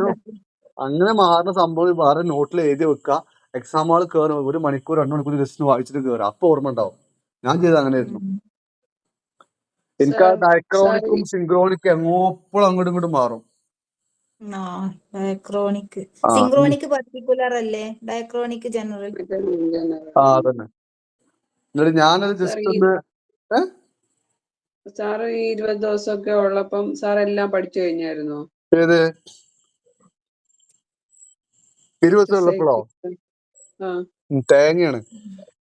അങ്ങനെ മാറുന്ന സംഭവം വേറെ നോട്ടിൽ എഴുതി വെക്കുക. എക്സാം ഹാൾ കയറും, 1 മണിക്കൂർ 2 മണിക്കൂർ ജസ്റ്റ് വായിച്ചിട്ട് കയറുക, അപ്പൊ ഓർമ്മ ഉണ്ടാവും. ഞാൻ ചെയ്ത് അങ്ങനെയായിരുന്നു. എനിക്ക് ആ ഡയക്രോണിക്കും സിങ്ക്രോണിക്കും എങ്ങോപ്പോഴും അങ്ങോട്ടും ഇങ്ങോട്ടും മാറും. ഡയക്രോണിക് സിങ്ക്രോണിക് പർട്ടിക്കുലർ അല്ലേ, ഡയക്രോണിക് ജനറൽ. അതന്നെ. എന്നിട്ട് ഞാനത് ജസ്റ്റ് ഒന്ന് സാറ് ഈ 20 ദിവസമൊക്കെ ഉള്ളപ്പം സാർ എല്ലാം പഠിച്ചു കഴിഞ്ഞായിരുന്നോ? ഏത് 20 ദിവസം ഉള്ളപ്പോഴോ? തേങ്ങയാണ്.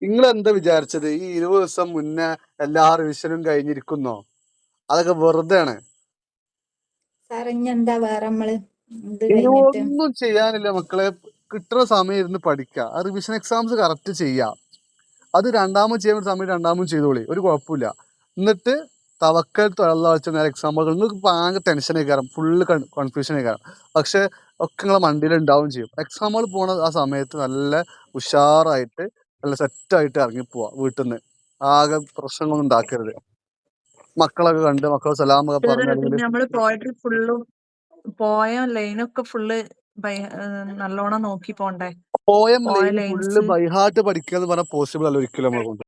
നിങ്ങൾ എന്താ വിചാരിച്ചത് ഈ 20 ദിവസം മുന്നേ എല്ലാ റിവിഷനും കഴിഞ്ഞിരിക്കുന്നോ? അതൊക്കെ വെറുതെ ആണ്. ഒന്നും ചെയ്യാനില്ല മക്കളെ. കിട്ടുന്ന സമയം ഇരുന്ന് പഠിക്കുക. റിവിഷൻ എക്സാംസ് കറക്റ്റ് ചെയ്യാം. അത് രണ്ടാമത് ചെയ്യുന്ന സമയത്ത് രണ്ടാമത് ചെയ്തോളി, ഒരു കുഴപ്പമില്ല. എന്നിട്ട് തവക്കൽ തൊഴിലാളിച്ച നേരെ എക്സാമ്പിൾ നിങ്ങൾക്ക് ഭയങ്കര ടെൻഷനേ കയറാം, ഫുള്ള് കൺഫ്യൂഷനേ കയറാം. പക്ഷെ ഒക്കെ നിങ്ങളെ മണ്ടിയിൽ ഉണ്ടാവും ചെയ്യും. എക്സാമ്പിൾ പോണ ആ സമയത്ത് നല്ല ഉഷാറായിട്ട് നല്ല സെറ്റായിട്ട് ഇറങ്ങി പോവാ വീട്ടിൽ നിന്ന്. ആകെ പ്രശ്നങ്ങളൊന്നും ഉണ്ടാക്കരുത്. മക്കളൊക്കെ കണ്ട് മക്കൾ സലാമൊക്കെ പറഞ്ഞ അല്ലെങ്കിൽ നമ്മള് പോയിട്ട് ഫുള്ളും പോയ ലൈനൊക്കെ ഫുള്ള് നല്ലോണം നോക്കി പോണ്ടേ. പോയം പോയ ലൈൻ ഫുള്ള് ലൈൻസ് ബൈഹാർട്ട് പഠിക്കുക എന്ന് പറഞ്ഞാൽ പോസിബിൾ അല്ല ഒരിക്കലും നമ്മളെ കൊണ്ട്.